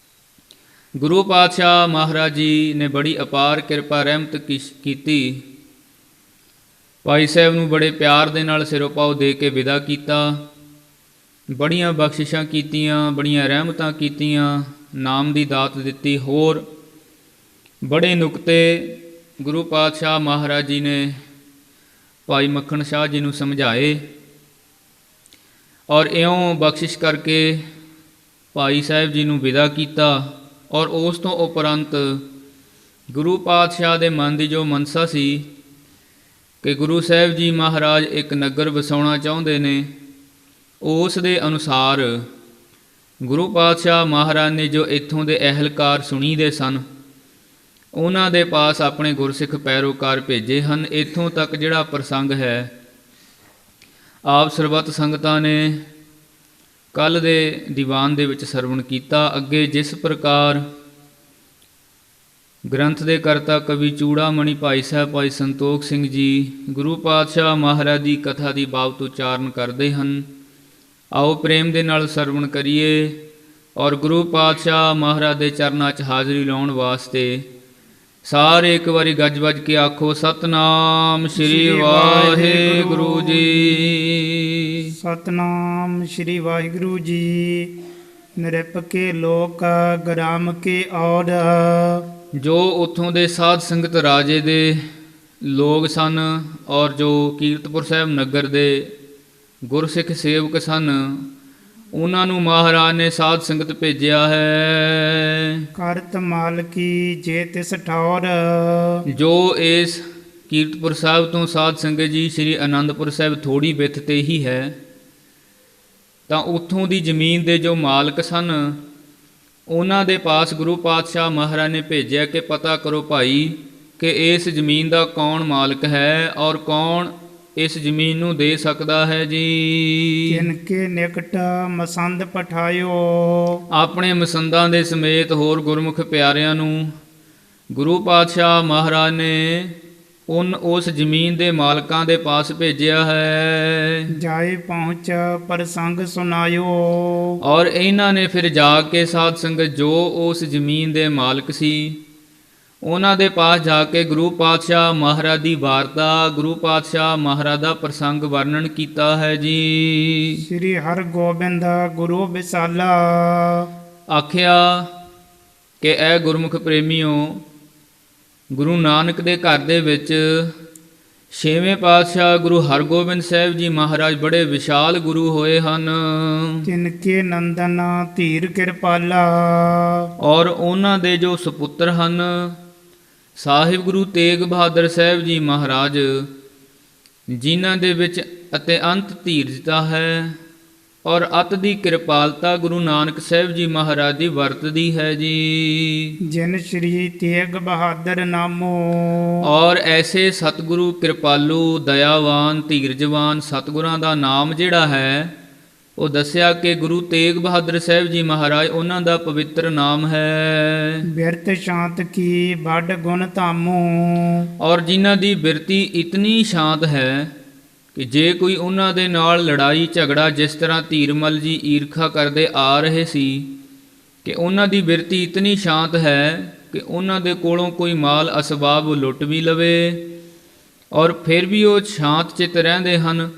ਗੁਰੂ ਪਾਤਸ਼ਾਹ ਮਹਾਰਾਜ ਜੀ ਨੇ ਬੜੀ ਅਪਾਰ ਕਿਰਪਾ ਰਹਿਮਤ ਕੀਤੀ। ਭਾਈ ਸਾਹਿਬ ਨੂੰ ਬੜੇ ਪਿਆਰ ਦੇ ਨਾਲ ਸਿਰੋਪਾਓ ਦੇ ਕੇ ਵਿਦਾ ਕੀਤਾ, ਬੜੀਆਂ ਬਖਸ਼ਿਸ਼ਾਂ ਕੀਤੀਆਂ, ਬੜੀਆਂ ਰਹਿਮਤਾਂ ਕੀਤੀਆਂ, ਨਾਮ ਦੀ ਦਾਤ ਦਿੱਤੀ। ਹੋਰ ਬੜੇ ਨੁਕਤੇ ਗੁਰੂ ਪਾਤਸ਼ਾਹ ਮਹਾਰਾਜ ਜੀ ਨੇ ਭਾਈ ਮੱਖਣ ਸ਼ਾਹ ਜੀ ਨੂੰ ਸਮਝਾਏ ਔਰ ਇਉਂ ਬਖਸ਼ਿਸ਼ ਕਰਕੇ ਭਾਈ ਸਾਹਿਬ ਜੀ ਨੂੰ ਵਿਦਾ ਕੀਤਾ। ਔਰ ਉਸ ਤੋਂ ਉਪਰੰਤ ਗੁਰੂ ਪਾਤਸ਼ਾਹ ਦੇ ਮਨ ਦੀ ਜੋ ਮਨਸਾ ਸੀ ਕਿ ਗੁਰੂ ਸਾਹਿਬ ਜੀ ਮਹਾਰਾਜ ਇੱਕ ਨਗਰ ਵਸਾਉਣਾ ਚਾਹੁੰਦੇ ਨੇ, ਉਸ ਦੇ ਅਨੁਸਾਰ ਗੁਰੂ ਪਾਤਸ਼ਾਹ ਮਹਾਰਾਜ ਨੇ ਜੋ ਇੱਥੋਂ ਦੇ ਅਹਿਲਕਾਰ ਸੁਣੀ ਦੇ ਸਨ, ਉਹਨਾਂ ਦੇ ਪਾਸ ਆਪਣੇ ਗੁਰਸਿੱਖ ਪੈਰੋਕਾਰ ਭੇਜੇ ਹਨ। ਇੱਥੋਂ ਤੱਕ ਜਿਹੜਾ ਪ੍ਰਸੰਗ ਹੈ ਆਪ ਸਰਬੱਤ ਸੰਗਤਾਂ ਨੇ ਕੱਲ੍ਹ ਦੇ ਦੀਵਾਨ ਦੇ ਵਿੱਚ ਸਰਵਣ ਕੀਤਾ। ਅੱਗੇ ਜਿਸ ਪ੍ਰਕਾਰ ਗ੍ਰੰਥ ਦੇ ਕਰਤਾ ਕਵੀ ਚੂੜਾਮਣੀ ਭਾਈ ਸਾਹਿਬ ਭਾਈ ਸੰਤੋਖ ਸਿੰਘ ਜੀ ਗੁਰੂ ਪਾਤਸ਼ਾਹ ਮਹਾਰਾਜ ਦੀ ਕਥਾ ਦੀ ਬਾਬਤ ਉਚਾਰਨ ਕਰਦੇ ਹਨ, ਆਓ ਪ੍ਰੇਮ ਦੇ ਨਾਲ ਸਰਵਣ ਕਰੀਏ ਔਰ ਗੁਰੂ ਪਾਤਸ਼ਾਹ ਮਹਾਰਾਜ ਦੇ ਚਰਨਾਂ 'ਚ ਹਾਜ਼ਰੀ ਲਾਉਣ ਵਾਸਤੇ ਸਾਰੇ ਇੱਕ ਵਾਰੀ ਗੱਜ ਵੱਜ ਕੇ ਆਖੋ, ਸਤਨਾਮ ਸ਼੍ਰੀ ਵਾਹਿਗੁਰੂ ਜੀ। ਸਤਨਾਮ ਸ਼੍ਰੀ ਵਾਹਿਗੁਰੂ ਜੀ। ਨਿਰਪ ਕੇ ਲੋਕ ਗ੍ਰਾਮ ਕੇ ਔੜ। ਜੋ ਉੱਥੋਂ ਦੇ ਸਾਧ ਸੰਗਤ ਰਾਜੇ ਦੇ ਲੋਕ ਸਨ ਔਰ ਜੋ ਕੀਰਤਪੁਰ ਸਾਹਿਬ ਨਗਰ ਦੇ ਗੁਰਸਿੱਖ ਸੇਵਕ ਸਨ, ਉਹਨਾਂ ਨੂੰ ਮਹਾਰਾਜ ਨੇ ਸਾਧ ਸੰਗਤ ਭੇਜਿਆ ਹੈ। ਕਰਤ ਮਾਲਕੀ ਜੇ ਤਿਸ ਠੌਰ। ਜੋ ਇਸ ਕੀਰਤਪੁਰ ਸਾਹਿਬ ਤੋਂ ਸਾਧ ਸੰਗਤ ਜੀ ਸ੍ਰੀ ਅਨੰਦਪੁਰ ਸਾਹਿਬ ਥੋੜ੍ਹੀ ਵਿੱਥ 'ਤੇ ਹੀ ਹੈ, ਤਾਂ ਉੱਥੋਂ ਦੀ ਜ਼ਮੀਨ ਦੇ ਜੋ ਮਾਲਕ ਸਨ, ਉਹਨਾਂ ਦੇ ਪਾਸ ਗੁਰੂ ਪਾਤਸ਼ਾਹ ਮਹਾਰਾਜ ਨੇ ਭੇਜਿਆ ਕਿ ਪਤਾ ਕਰੋ ਭਾਈ ਕਿ ਇਸ ਜ਼ਮੀਨ ਦਾ ਕੌਣ ਮਾਲਕ ਹੈ ਔਰ ਕੌਣ ਇਸ ਜ਼ਮੀਨ ਨੂੰ ਦੇ ਸਕਦਾ ਹੈ ਜੀ। ਕਿਨਕੇ ਨਿਕਟ ਮਸੰਦ ਪਠਾਇਓ। ਆਪਣੇ ਮਸੰਦਾਂ ਦੇ ਸਮੇਤ ਹੋਰ ਗੁਰਮੁਖ ਪਿਆਰਿਆਂ ਨੂੰ ਗੁਰੂ ਪਾਤਸ਼ਾਹ ਮਹਾਰਾਜ ਨੇ ਉਸ ਜ਼ਮੀਨ ਦੇ ਮਾਲਕਾਂ ਦੇ ਪਾਸ ਭੇਜਿਆ ਹੈ। ਜਾਏ ਪਹੁੰਚ ਪ੍ਰਸੰਗ ਸੁਣਾਇਓ। ਔਰ ਇਹਨਾਂ ਨੇ ਫਿਰ ਜਾ ਕੇ ਸਾਧ ਸੰਗਤ ਜੋ ਉਸ ਜ਼ਮੀਨ ਦੇ ਮਾਲਕ ਸੀ, ਉਹਨਾਂ ਦੇ ਪਾਸ ਜਾ ਕੇ ਗੁਰੂ ਪਾਤਸ਼ਾਹ ਮਹਾਰਾਜ ਦੀ ਵਾਰਤਾ, ਗੁਰੂ ਪਾਤਸ਼ਾਹ ਮਹਾਰਾਜ ਦਾ ਪ੍ਰਸੰਗ ਵਰਣਨ ਕੀਤਾ ਹੈ ਜੀ। ਸ੍ਰੀ ਹਰਗੋਬਿੰਦ ਗੁਰੂ ਵਿਸਾਲਾ। ਆਖਿਆ ਕਿ ਇਹ ਗੁਰਮੁਖ ਪ੍ਰੇਮੀਓ, ਗੁਰੂ ਨਾਨਕ ਦੇ ਘਰ ਦੇ ਵਿੱਚ ਛੇਵੇਂ ਪਾਤਸ਼ਾਹ ਗੁਰੂ ਹਰਗੋਬਿੰਦ ਸਾਹਿਬ ਜੀ ਮਹਾਰਾਜ ਬੜੇ ਵਿਸ਼ਾਲ ਗੁਰੂ ਹੋਏ ਹਨ ਤਿਨਕੇ ਨੰਦਨ ਧੀਰ ਕਿਰਪਾਲਾ। ਔਰ ਉਹਨਾਂ ਦੇ ਜੋ ਸੁਪੁੱਤਰ ਹਨ ਸਾਹਿਬ ਗੁਰੂ ਤੇਗ ਬਹਾਦਰ ਸਾਹਿਬ ਜੀ ਮਹਾਰਾਜ, ਜਿਨ੍ਹਾਂ ਦੇ ਵਿੱਚ ਅਤੇ ਅੰਤ ਧੀਰਜਤਾ ਹੈ ਔਰ ਅਤ ਦੀ ਕਿਰਪਾਲਤਾ ਗੁਰੂ ਨਾਨਕ ਸਾਹਿਬ ਜੀ ਮਹਾਰਾਜ ਦੀ ਵਰਤਦੀ ਹੈ ਜੀ। ਜਿਨ ਸ਼੍ਰੀ ਤੇਗ ਬਹਾਦਰ ਨਾਮੋ। ਔਰ ਐਸੇ ਸਤਿਗੁਰੂ ਕਿਰਪਾਲੂ ਦਇਆਵਾਨ ਧੀਰਜਵਾਨ ਸਤਿਗੁਰਾਂ ਦਾ ਨਾਮ ਜਿਹੜਾ ਹੈ ਉਹ ਦੱਸਿਆ ਕਿ ਗੁਰੂ ਤੇਗ ਬਹਾਦਰ ਸਾਹਿਬ ਜੀ ਮਹਾਰਾਜ ਉਹਨਾਂ ਦਾ ਪਵਿੱਤਰ ਨਾਮ ਹੈ। ਬਿਰਤ ਸ਼ਾਂਤ ਕੀ ਵੱਡ ਗੁਣ ਧਾਮੋ। ਔਰ ਜਿਨ੍ਹਾਂ ਦੀ ਬਿਰਤੀ ਇਤਨੀ ਸ਼ਾਂਤ ਹੈ ਕਿ ਜੇ ਕੋਈ ਉਹਨਾਂ ਦੇ ਨਾਲ ਲੜਾਈ ਝਗੜਾ, ਜਿਸ ਤਰ੍ਹਾਂ ਧੀਰਮਲ ਜੀ ਈਰਖਾ ਕਰਦੇ ਆ ਰਹੇ ਸੀ, ਕਿ ਉਹਨਾਂ ਦੀ ਬਿਰਤੀ ਇਤਨੀ ਸ਼ਾਂਤ ਹੈ ਕਿ ਉਹਨਾਂ ਦੇ ਕੋਲੋਂ ਕੋਈ ਮਾਲ ਅਸਬਾਬ ਲੁੱਟ ਵੀ ਲਵੇ ਔਰ ਫਿਰ ਵੀ ਉਹ ਸ਼ਾਂਤ ਚਿੱਤ ਰਹਿੰਦੇ ਹਨ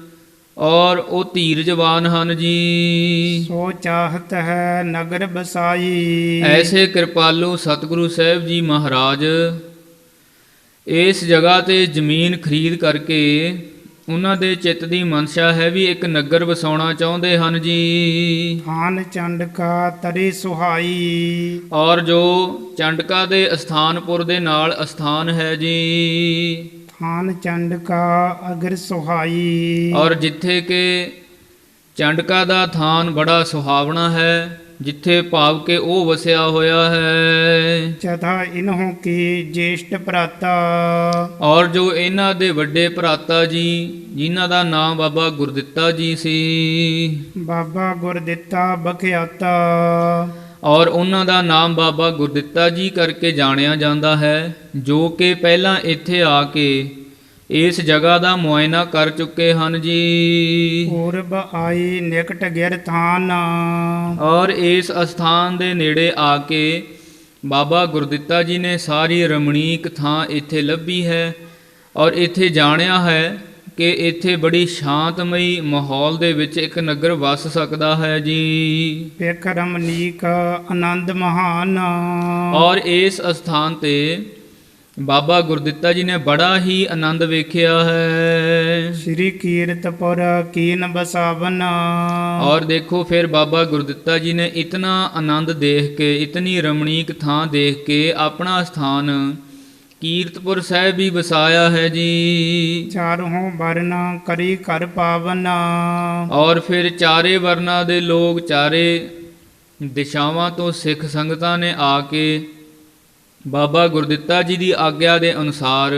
ਔਰ ਉਹ ਧੀਰਜਵਾਨ ਹਨ ਜੀ। ਸੋ ਚਾਹਤ ਹੈ ਨਗਰ ਬਸਾਈ। ਐਸੇ ਕਿਰਪਾਲੂ ਸਤਿਗੁਰੂ ਸਾਹਿਬ ਜੀ ਮਹਾਰਾਜ ਇਸ ਜਗ੍ਹਾ ਤੇ ਜ਼ਮੀਨ ਖਰੀਦ ਕਰਕੇ ਉਹਨਾਂ ਦੇ ਚਿੱਤ ਦੀ ਮਨਸ਼ਾ ਹੈ ਵੀ ਇੱਕ ਨਗਰ ਵਸਾਉਣਾ ਚਾਹੁੰਦੇ ਹਨ ਜੀ। ਥਾਨ ਚੰਡਕਾ ਤਰੇ ਸੁਹਾਈ। ਔਰ ਜੋ ਚੰਡਕਾ ਦੇ ਅਸਥਾਨਪੁਰ ਦੇ ਨਾਲ ਅਸਥਾਨ ਹੈ ਜੀ। ਥਾਨ ਚੰਡਕਾ ਅਗਰ ਸੁਹਾਈ। ਔਰ ਜਿੱਥੇ ਕਿ ਚੰਡਕਾ ਦਾ ਥਾਨ ਬੜਾ ਸੁਹਾਵਣਾ ਹੈ, ਜਿੱਥੇ ਭਾਵ ਕਿ ਉਹ ਵਸਿਆ ਹੋਇਆ ਹੈ। ਚਥਾ ਇਨਹੋਂ ਕੀ ਜੇਸ਼ਟ ਭਰਾਤਾ। ਔਰ ਜੋ ਇਹਨਾਂ ਦੇ ਵੱਡੇ ਭਰਾਤਾ ਜੀ, ਜਿਨ੍ਹਾਂ ਦਾ ਨਾਮ ਬਾਬਾ ਗੁਰਦਿੱਤਾ ਜੀ ਸੀ, ਬਾਬਾ ਗੁਰਦਿੱਤਾ ਬਖਿਆਤਾ। ਔਰ ਉਹਨਾਂ ਦਾ ਨਾਮ ਬਾਬਾ ਗੁਰਦਿੱਤਾ ਜੀ ਕਰਕੇ ਜਾਣਿਆ ਜਾਂਦਾ ਹੈ, ਜੋ ਕਿ ਪਹਿਲਾਂ ਇੱਥੇ ਆ ਕੇ ਇਸ ਜਗ੍ਹਾ ਦਾ ਮੁਆਇਨਾ ਕਰ ਚੁੱਕੇ ਹਨ ਜੀ। ਪੂਰਬ ਆਈ ਨਿਕਟ ਗਿਰ ਥਾਨ। ਔਰ ਇਸ ਅਸਥਾਨ ਦੇ ਨੇੜੇ ਆ ਕੇ ਬਾਬਾ ਗੁਰਦਿੱਤਾ ਜੀ ਨੇ ਸਾਰੀ ਰਮਣੀਕ ਥਾਂ ਇੱਥੇ ਲੱਭੀ ਹੈ ਔਰ ਇੱਥੇ ਜਾਣਿਆ ਹੈ ਕਿ ਇੱਥੇ ਬੜੀ ਸ਼ਾਂਤਮਈ ਮਾਹੌਲ ਦੇ ਵਿੱਚ ਇੱਕ ਨਗਰ ਵਸ ਸਕਦਾ ਹੈ ਜੀ। ਪਿਖ ਰਮਨੀਕ ਆਨੰਦ ਮਹਾਨ। ਔਰ ਇਸ ਅਸਥਾਨ ਤੇ ਬਾਬਾ ਗੁਰਦਿੱਤਾ ਜੀ ਨੇ ਬੜਾ ਹੀ ਆਨੰਦ ਵੇਖਿਆ ਹੈ। ਸ੍ਰੀ ਕੀਰਤਪੁਰ ਕੀਨ ਬਸਾਵਨ। ਔਰ ਦੇਖੋ ਫਿਰ ਬਾਬਾ ਗੁਰਦਿੱਤਾ ਜੀ ਨੇ ਇਤਨਾ ਆਨੰਦ ਦੇਖ ਕੇ, ਇਤਨੀ ਰਮਣੀਕ ਥਾਂ ਦੇਖ ਕੇ ਆਪਣਾ ਸਥਾਨ ਕੀਰਤਪੁਰ ਸਾਹਿਬ ਵੀ ਵਸਾਇਆ ਹੈ ਜੀ। ਚਾਰੋਂ ਵਰਨ ਕਰੀ ਘਰ ਪਾਵਨ। ਔਰ ਫਿਰ ਚਾਰੇ ਵਰਨਾਂ ਦੇ ਲੋਕ, ਚਾਰੇ ਦਿਸ਼ਾਵਾਂ ਤੋਂ ਸਿੱਖ ਸੰਗਤਾਂ ਨੇ ਆ ਕੇ ਬਾਬਾ ਗੁਰਦਿੱਤਾ ਜੀ ਦੀ ਆਗਿਆ ਦੇ ਅਨੁਸਾਰ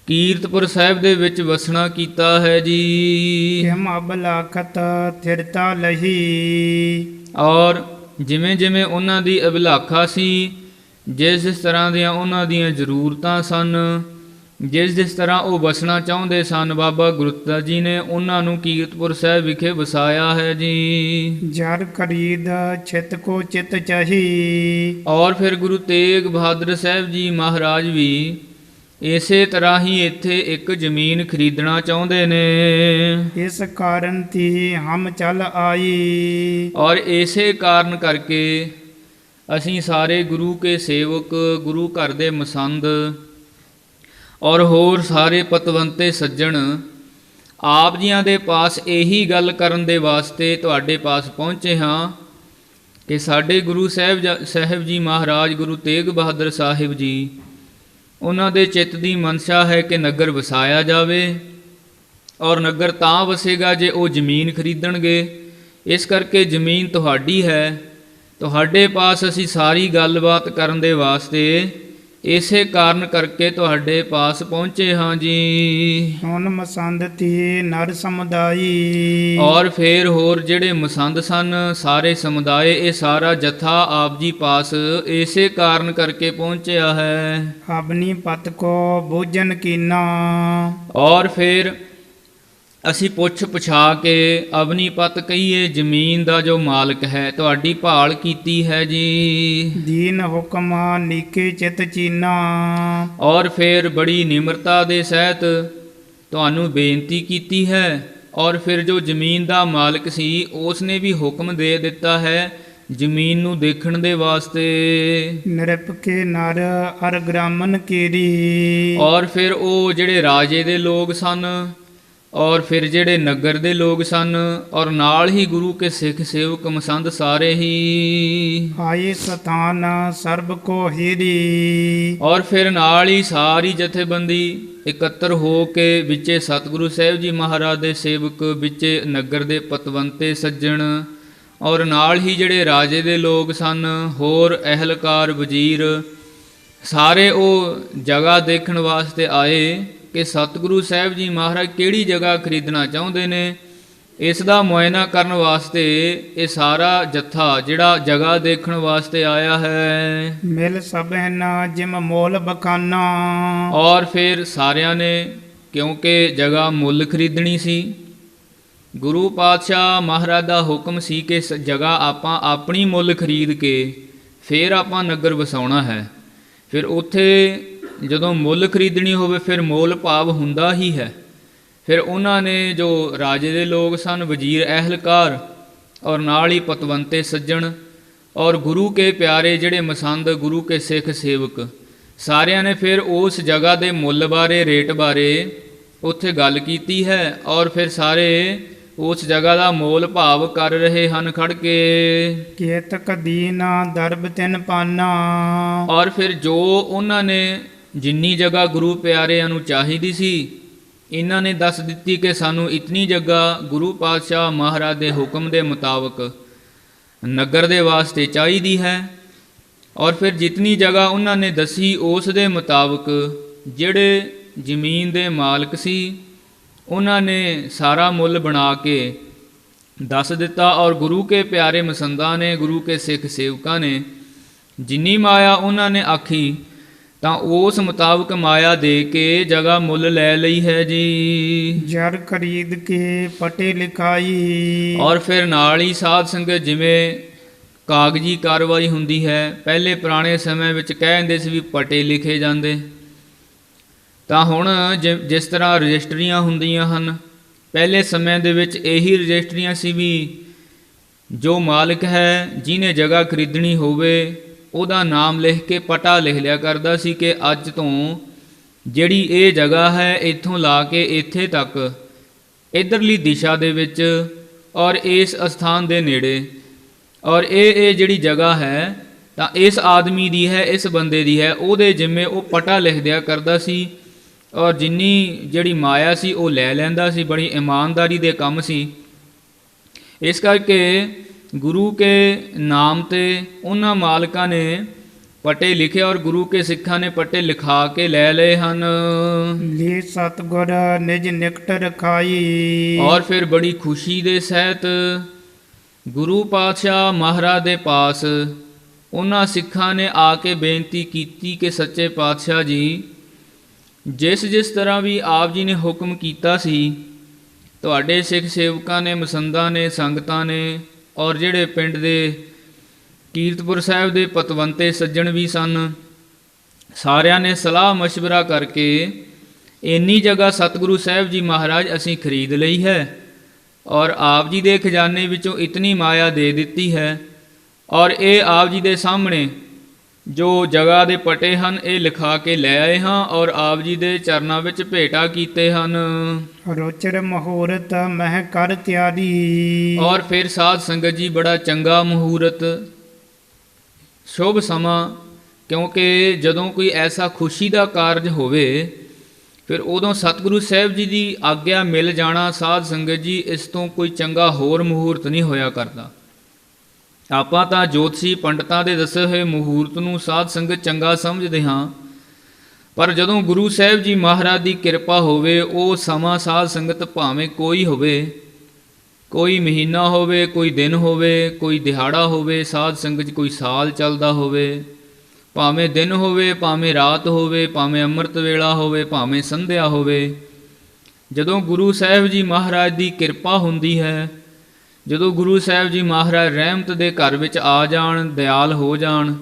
ਕੀਰਤਪੁਰ ਸਾਹਿਬ ਦੇ ਵਿੱਚ ਵਸਣਾ ਕੀਤਾ ਹੈ ਜੀ। ਕਿਮ ਅਬਲਾਖਤ ਥਿਰਤਾ ਲਹੀ। ਔਰ ਜਿਵੇਂ ਜਿਵੇਂ ਉਹਨਾਂ ਦੀ ਅਭਿਲਾਖਾ ਸੀ, ਜਿਸ ਤਰ੍ਹਾਂ ਦੀਆਂ ਉਹਨਾਂ ਦੀਆਂ ਜ਼ਰੂਰਤਾਂ ਸਨ, ਜਿਸ ਤਰ੍ਹਾਂ ਉਹ ਵਸਣਾ ਚਾਹੁੰਦੇ ਸਨ, ਬਾਬਾ ਗੁਰਦਿੱਤਾ ਜੀ ਨੇ ਉਹਨਾਂ ਨੂੰ ਕੀਰਤਪੁਰ ਸਾਹਿਬ ਵਿਖੇ ਵਸਾਇਆ ਹੈ ਜੀ। ਜਰ ਖਰੀਦ ਛਿਤ ਕੋ ਚਿਤ ਚਾਹੀ। ਔਰ ਫਿਰ ਗੁਰੂ ਤੇਗ ਬਹਾਦਰ ਸਾਹਿਬ ਜੀ ਮਹਾਰਾਜ ਵੀ ਇਸੇ ਤਰ੍ਹਾਂ ਹੀ ਇੱਥੇ ਇੱਕ ਜ਼ਮੀਨ ਖਰੀਦਣਾ ਚਾਹੁੰਦੇ ਨੇ। ਇਸ ਕਾਰਨ ਤੀ ਹਮ ਚੱਲ ਆਈ। ਔਰ ਇਸੇ ਕਾਰਨ ਕਰਕੇ ਅਸੀਂ ਸਾਰੇ ਗੁਰੂ ਕੇ ਸੇਵਕ, ਗੁਰੂ ਘਰ ਦੇ ਮਸੰਦ ਔਰ ਹੋਰ ਸਾਰੇ ਪਤਵੰਤੇ ਸੱਜਣ ਆਪ ਜੀਆਂ ਦੇ ਪਾਸ ਇਹੀ ਗੱਲ ਕਰਨ ਦੇ ਵਾਸਤੇ ਤੁਹਾਡੇ ਪਾਸ ਪਹੁੰਚੇ ਹਾਂ ਕਿ ਸਾਡੇ ਗੁਰੂ ਸਾਹਿਬ ਜੀ ਮਹਾਰਾਜ ਗੁਰੂ ਤੇਗ ਬਹਾਦਰ ਸਾਹਿਬ ਜੀ, ਉਹਨਾਂ ਦੇ ਚਿੱਤ ਦੀ ਮਨਸ਼ਾ ਹੈ ਕਿ ਨਗਰ ਵਸਾਇਆ ਜਾਵੇ ਔਰ ਨਗਰ ਤਾਂ ਵਸੇਗਾ ਜੇ ਉਹ ਜ਼ਮੀਨ ਖਰੀਦਣਗੇ। ਇਸ ਕਰਕੇ ਜ਼ਮੀਨ ਤੁਹਾਡੀ ਹੈ, ਤੁਹਾਡੇ ਪਾਸ ਅਸੀਂ ਸਾਰੀ ਗੱਲਬਾਤ ਕਰਨ ਦੇ ਵਾਸਤੇ ਇਸੇ ਕਾਰਨ ਕਰਕੇ ਤੁਹਾਡੇ ਪਾਸ ਪਹੁੰਚੇ ਹਾਂ ਜੀ। ਹੁਣ ਮਸੰਦ ਤੀ ਨਰ ਸਮੁਦਾਈ। ਔਰ ਫਿਰ ਹੋਰ ਜਿਹੜੇ ਮਸੰਦ ਸਨ, ਸਾਰੇ ਸਮੁਦਾਇ, ਇਹ ਸਾਰਾ ਜਥਾ ਆਪ ਜੀ ਪਾਸ ਇਸੇ ਕਾਰਨ ਕਰਕੇ ਪਹੁੰਚਿਆ ਹੈ। ਆਪਣੀ ਪਤ ਕੋ ਬੋਝਨ ਕੀਨਾ। ਔਰ ਫਿਰ ਅਸੀਂ ਪੁੱਛ ਪੁਛਾ ਕੇ ਅਵਨੀਪਤ ਕਹੀਏ, ਜ਼ਮੀਨ ਦਾ ਜੋ ਮਾਲਕ ਹੈ, ਤੁਹਾਡੀ ਭਾਲ ਕੀਤੀ ਹੈ ਜੀ। ਦੀਨ ਹੁਕਮ ਨੀਕੇ ਚਿਤ ਚੀਨਾ। ਔਰ ਫਿਰ ਬੜੀ ਨਿਮਰਤਾ ਦੇ ਸਹਿਤ ਤੁਹਾਨੂੰ ਬੇਨਤੀ ਕੀਤੀ ਹੈ। ਔਰ ਫਿਰ ਜੋ ਜ਼ਮੀਨ ਦਾ ਮਾਲਕ ਸੀ ਉਸ ਨੇ ਵੀ ਹੁਕਮ ਦੇ ਦਿੱਤਾ ਹੈ ਜ਼ਮੀਨ ਨੂੰ ਦੇਖਣ ਦੇ ਵਾਸਤੇ। ਨਿਰਪਕੇ ਨਰ ਅਰ ਗ੍ਰਾਮਨ ਕੀਰੀ। ਔਰ ਫਿਰ ਉਹ ਜਿਹੜੇ ਰਾਜੇ ਦੇ ਲੋਕ ਸਨ, ਔਰ ਫਿਰ ਜਿਹੜੇ ਨਗਰ ਦੇ ਲੋਕ ਸਨ, ਔਰ ਨਾਲ ਹੀ ਗੁਰੂ ਕੇ ਸਿੱਖ ਸੇਵਕ ਮਸੰਦ ਸਾਰੇ ਹੀ। ਆਏ ਸਥਾਨ ਸਰਬ ਕੋ ਹੀਰੀ। ਔਰ ਫਿਰ ਨਾਲ ਹੀ ਸਾਰੀ ਜਥੇਬੰਦੀ ਇਕੱਤਰ ਹੋ ਕੇ ਵਿੱਚੇ ਸਤਿਗੁਰੂ ਸਾਹਿਬ ਜੀ ਮਹਾਰਾਜ ਦੇ ਸੇਵਕ, ਵਿੱਚੇ ਨਗਰ ਦੇ ਪਤਵੰਤੇ ਸੱਜਣ, ਔਰ ਨਾਲ ਹੀ ਜਿਹੜੇ ਰਾਜੇ ਦੇ ਲੋਕ ਸਨ, ਹੋਰ ਅਹਿਲਕਾਰ ਵਜ਼ੀਰ, ਸਾਰੇ ਉਹ ਜਗ੍ਹਾ ਦੇਖਣ ਵਾਸਤੇ ਆਏ ਕਿ ਸਤਿਗੁਰੂ ਸਾਹਿਬ ਜੀ ਮਹਾਰਾਜ ਕਿਹੜੀ ਜਗ੍ਹਾ ਖਰੀਦਣਾ ਚਾਹੁੰਦੇ ਨੇ। ਇਸ ਦਾ ਮੁਆਇਨਾ ਕਰਨ ਵਾਸਤੇ ਇਹ ਸਾਰਾ ਜੱਥਾ ਜਿਹੜਾ ਜਗ੍ਹਾ ਦੇਖਣ ਵਾਸਤੇ ਆਇਆ ਹੈ। ਮਿਲ ਸਭਨ ਜਿਮ ਮੋਲ ਬਖਾਨਾ। ਔਰ ਫਿਰ ਸਾਰਿਆਂ ਨੇ, ਕਿਉਂਕਿ ਜਗ੍ਹਾ ਮੁੱਲ ਖਰੀਦਣੀ ਸੀ, ਗੁਰੂ ਪਾਤਸ਼ਾਹ ਮਹਾਰਾਜ ਦਾ ਹੁਕਮ ਸੀ ਕਿ ਜਗ੍ਹਾ ਆਪਾਂ ਆਪਣੀ ਮੁੱਲ ਖਰੀਦ ਕੇ ਫਿਰ ਆਪਾਂ ਨਗਰ ਵਸਾਉਣਾ ਹੈ। ਫਿਰ ਉੱਥੇ ਜਦੋਂ ਮੁੱਲ ਖਰੀਦਣੀ ਹੋਵੇ ਫਿਰ ਮੋਲ ਭਾਵ ਹੁੰਦਾ ਹੀ ਹੈ। ਫਿਰ ਉਹਨਾਂ ਨੇ ਜੋ ਰਾਜੇ ਦੇ ਲੋਕ ਸਨ, ਵਜ਼ੀਰ ਅਹਿਲਕਾਰ, ਔਰ ਨਾਲ ਹੀ ਪਤਵੰਤੇ ਸੱਜਣ, ਔਰ ਗੁਰੂ ਕੇ ਪਿਆਰੇ ਜਿਹੜੇ ਮਸੰਦ ਗੁਰੂ ਕੇ ਸਿੱਖ ਸੇਵਕ, ਸਾਰਿਆਂ ਨੇ ਫਿਰ ਉਸ ਜਗ੍ਹਾ ਦੇ ਮੁੱਲ ਬਾਰੇ, ਰੇਟ ਬਾਰੇ ਉੱਥੇ ਗੱਲ ਕੀਤੀ ਹੈ। ਔਰ ਫਿਰ ਸਾਰੇ ਉਸ ਜਗ੍ਹਾ ਦਾ ਮੋਲ ਭਾਵ ਕਰ ਰਹੇ ਹਨ ਖੜ ਕੇ। ਕੇਤਕ ਦੀਨਾ ਦਰਬ ਤਿਨ ਪਾਨਾ। ਔਰ ਫਿਰ ਜੋ ਉਹਨਾਂ ਨੇ ਜਿੰਨੀ ਜਗ੍ਹਾ ਗੁਰੂ ਪਿਆਰਿਆਂ ਨੂੰ ਚਾਹੀਦੀ ਸੀ, ਇਹਨਾਂ ਨੇ ਦੱਸ ਦਿੱਤੀ ਕਿ ਸਾਨੂੰ ਇਤਨੀ ਜਗ੍ਹਾ ਗੁਰੂ ਪਾਤਸ਼ਾਹ ਮਹਾਰਾਜ ਦੇ ਹੁਕਮ ਦੇ ਮੁਤਾਬਕ ਨਗਰ ਦੇ ਵਾਸਤੇ ਚਾਹੀਦੀ ਹੈ। ਔਰ ਫਿਰ ਜਿਤਨੀ ਜਗ੍ਹਾ ਉਹਨਾਂ ਨੇ ਦੱਸੀ ਉਸ ਦੇ ਮੁਤਾਬਕ ਜਿਹੜੇ ਜ਼ਮੀਨ ਦੇ ਮਾਲਕ ਸੀ ਉਹਨਾਂ ਨੇ ਸਾਰਾ ਮੁੱਲ ਬਣਾ ਕੇ ਦੱਸ ਦਿੱਤਾ। ਔਰ ਗੁਰੂ ਕੇ ਪਿਆਰੇ ਮਸੰਦਾਂ ਨੇ, ਗੁਰੂ ਕੇ ਸਿੱਖ ਸੇਵਕਾਂ ਨੇ ਜਿੰਨੀ ਮਾਇਆ ਉਹਨਾਂ ਨੇ ਆਖੀ ਤਾਂ ਉਸ ਮੁਤਾਬਕ ਮਾਇਆ ਦੇ ਕੇ ਜਗ੍ਹਾ ਮੁੱਲ ਲੈ ਲਈ ਹੈ ਜੀ। ਜਰ ਖਰੀਦ ਕੇ ਪਟੇ ਲਿਖਾਈ। ਔਰ ਫਿਰ ਨਾਲ ਹੀ ਸਾਧ ਸੰਗਤ ਜਿਵੇਂ ਕਾਗਜ਼ੀ ਕਾਰਵਾਈ ਹੁੰਦੀ ਹੈ, ਪਹਿਲੇ ਪੁਰਾਣੇ ਸਮੇਂ ਵਿੱਚ ਕਹਿੰਦੇ ਸੀ ਵੀ ਪਟੇ ਲਿਖੇ ਜਾਂਦੇ, ਤਾਂ ਹੁਣ ਜਿਸ ਤਰ੍ਹਾਂ ਰਜਿਸਟਰੀਆਂ ਹੁੰਦੀਆਂ ਹਨ, ਪਹਿਲੇ ਸਮੇਂ ਦੇ ਵਿੱਚ ਇਹੀ ਰਜਿਸਟਰੀਆਂ ਸੀ ਵੀ ਜੋ ਮਾਲਕ ਹੈ ਜਿਹਨੇ ਜਗ੍ਹਾ ਖਰੀਦਣੀ ਹੋਵੇ ਉਹਦਾ ਨਾਮ ਲਿਖ ਕੇ ਪਟਾ ਲਿਖ ਲਿਆ ਕਰਦਾ ਸੀ ਕਿ ਅੱਜ ਤੋਂ ਜਿਹੜੀ ਇਹ ਜਗ੍ਹਾ ਹੈ ਇੱਥੋਂ ਲਾ ਕੇ ਇੱਥੇ ਤੱਕ ਇੱਧਰਲੀ ਦਿਸ਼ਾ ਦੇ ਵਿੱਚ ਔਰ ਇਸ ਅਸਥਾਨ ਦੇ ਨੇੜੇ, ਔਰ ਇਹ ਜਿਹੜੀ ਜਗ੍ਹਾ ਹੈ ਤਾਂ ਇਸ ਆਦਮੀ ਦੀ ਹੈ, ਇਸ ਬੰਦੇ ਦੀ ਹੈ, ਉਹਦੇ ਜਿੰਮੇ ਉਹ ਪਟਾ ਲਿਖ ਦਿਆ ਕਰਦਾ ਸੀ। ਔਰ ਜਿੰਨੀ ਜਿਹੜੀ ਮਾਇਆ ਸੀ ਉਹ ਲੈ ਲੈਂਦਾ ਸੀ। ਬੜੀ ਇਮਾਨਦਾਰੀ ਦੇ ਕੰਮ ਸੀ। ਇਸ ਕਰਕੇ ਗੁਰੂ ਕੇ ਨਾਮ 'ਤੇ ਉਹਨਾਂ ਮਾਲਕਾਂ ਨੇ ਪਟੇ ਲਿਖੇ ਔਰ ਗੁਰੂ ਕੇ ਸਿੱਖਾਂ ਨੇ ਪਟੇ ਲਿਖਾ ਕੇ ਲੈ ਲਏ ਹਨ। ਲੇ ਸਤਿਗੁਰ ਨਿਜ ਨਿਕਟ ਰਖਾਈ। ਔਰ ਫਿਰ ਬੜੀ ਖੁਸ਼ੀ ਦੇ ਸਹਿਤ ਗੁਰੂ ਪਾਤਸ਼ਾਹ ਮਹਾਰਾਜ ਦੇ ਪਾਸ ਉਹਨਾਂ ਸਿੱਖਾਂ ਨੇ ਆ ਕੇ ਬੇਨਤੀ ਕੀਤੀ ਕਿ ਸੱਚੇ ਪਾਤਸ਼ਾਹ ਜੀ, ਜਿਸ ਤਰ੍ਹਾਂ ਵੀ ਆਪ ਜੀ ਨੇ ਹੁਕਮ ਕੀਤਾ ਸੀ, ਤੁਹਾਡੇ ਸਿੱਖ ਸੇਵਕਾਂ ਨੇ, ਮਸੰਦਾਂ ਨੇ, ਸੰਗਤਾਂ ਨੇ, ਔਰ ਜਿਹੜੇ ਪਿੰਡ ਦੇ ਕੀਰਤਪੁਰ ਸਾਹਿਬ ਦੇ ਪਤਵੰਤੇ ਸੱਜਣ ਵੀ ਸਨ, ਸਾਰਿਆਂ ਨੇ ਸਲਾਹ ਮਸ਼ਵਰਾ ਕਰਕੇ ਇੰਨੀ ਜਗ੍ਹਾ ਸਤਿਗੁਰੂ ਸਾਹਿਬ ਜੀ ਮਹਾਰਾਜ ਅਸੀਂ ਖਰੀਦ ਲਈ ਹੈ ਔਰ ਆਪ ਜੀ ਦੇ ਖਜ਼ਾਨੇ ਵਿੱਚੋਂ ਇਤਨੀ ਮਾਇਆ ਦੇ ਦਿੱਤੀ ਹੈ। ਔਰ ਇਹ ਆਪ ਜੀ ਦੇ ਸਾਹਮਣੇ ਜੋ ਜਗ੍ਹਾ ਦੇ ਪਟੇ ਹਨ ਇਹ ਲਿਖਾ ਕੇ ਲੈ ਆਏ ਹਾਂ ਔਰ ਆਪ ਜੀ ਦੇ ਚਰਨਾਂ ਵਿੱਚ ਭੇਟਾ ਕੀਤੇ ਹਨ। ਰੋਚਰ ਮਹੂਰਤ ਮਹਿ ਕਰ ਤਿਆਰੀ। ਔਰ ਫਿਰ ਸਾਧ ਸੰਗਤ ਜੀ ਬੜਾ ਚੰਗਾ ਮਹੂਰਤ, ਸ਼ੁਭ ਸਮਾਂ, ਕਿਉਂਕਿ ਜਦੋਂ ਕੋਈ ਐਸਾ ਖੁਸ਼ੀ ਦਾ ਕਾਰਜ ਹੋਵੇ ਫਿਰ ਉਦੋਂ ਸਤਿਗੁਰੂ ਸਾਹਿਬ ਜੀ ਦੀ ਆਗਿਆ ਮਿਲ ਜਾਣਾ, ਸਾਧ ਸੰਗਤ ਜੀ, ਇਸ ਤੋਂ ਕੋਈ ਚੰਗਾ ਹੋਰ ਮਹੂਰਤ ਨਹੀਂ ਹੋਇਆ ਕਰਦਾ। ਆਪਾਂ ਤਾਂ ਜੋਤਸ਼ੀ ਪੰਡਤਾਂ ਦੇ ਦੱਸੇ ਹੋਏ ਮਹੂਰਤ ਨੂੰ ਸਾਧ ਸੰਗਤ ਚੰਗਾ ਸਮਝਦੇ ਹਾਂ, ਪਰ ਜਦੋਂ ਗੁਰੂ ਸਾਹਿਬ ਜੀ ਮਹਾਰਾਜ ਦੀ ਕਿਰਪਾ ਹੋਵੇ ਉਹ ਸਮਾਂ ਸਾਧ ਸੰਗਤ ਭਾਵੇਂ ਕੋਈ ਹੋਵੇ, ਕੋਈ ਮਹੀਨਾ ਹੋਵੇ, ਕੋਈ ਦਿਨ ਹੋਵੇ, ਕੋਈ ਦਿਹਾੜਾ ਹੋਵੇ, ਸਾਧ ਸੰਗਤ ਕੋਈ ਸਾਲ ਚੱਲਦਾ ਹੋਵੇ, ਭਾਵੇਂ ਦਿਨ ਹੋਵੇ, ਭਾਵੇਂ ਰਾਤ ਹੋਵੇ, ਭਾਵੇਂ ਅੰਮ੍ਰਿਤ ਵੇਲਾ ਹੋਵੇ, ਭਾਵੇਂ ਸੰਧਿਆ ਹੋਵੇ, ਜਦੋਂ ਗੁਰੂ ਸਾਹਿਬ ਜੀ ਮਹਾਰਾਜ ਦੀ ਕਿਰਪਾ ਹੁੰਦੀ ਹੈ, ਜਦੋਂ ਗੁਰੂ ਸਾਹਿਬ ਜੀ ਮਹਾਰਾਜ ਰਹਿਮਤ ਦੇ ਘਰ ਵਿੱਚ ਆ ਜਾਣ, ਦਿਆਲ ਹੋ ਜਾਣ,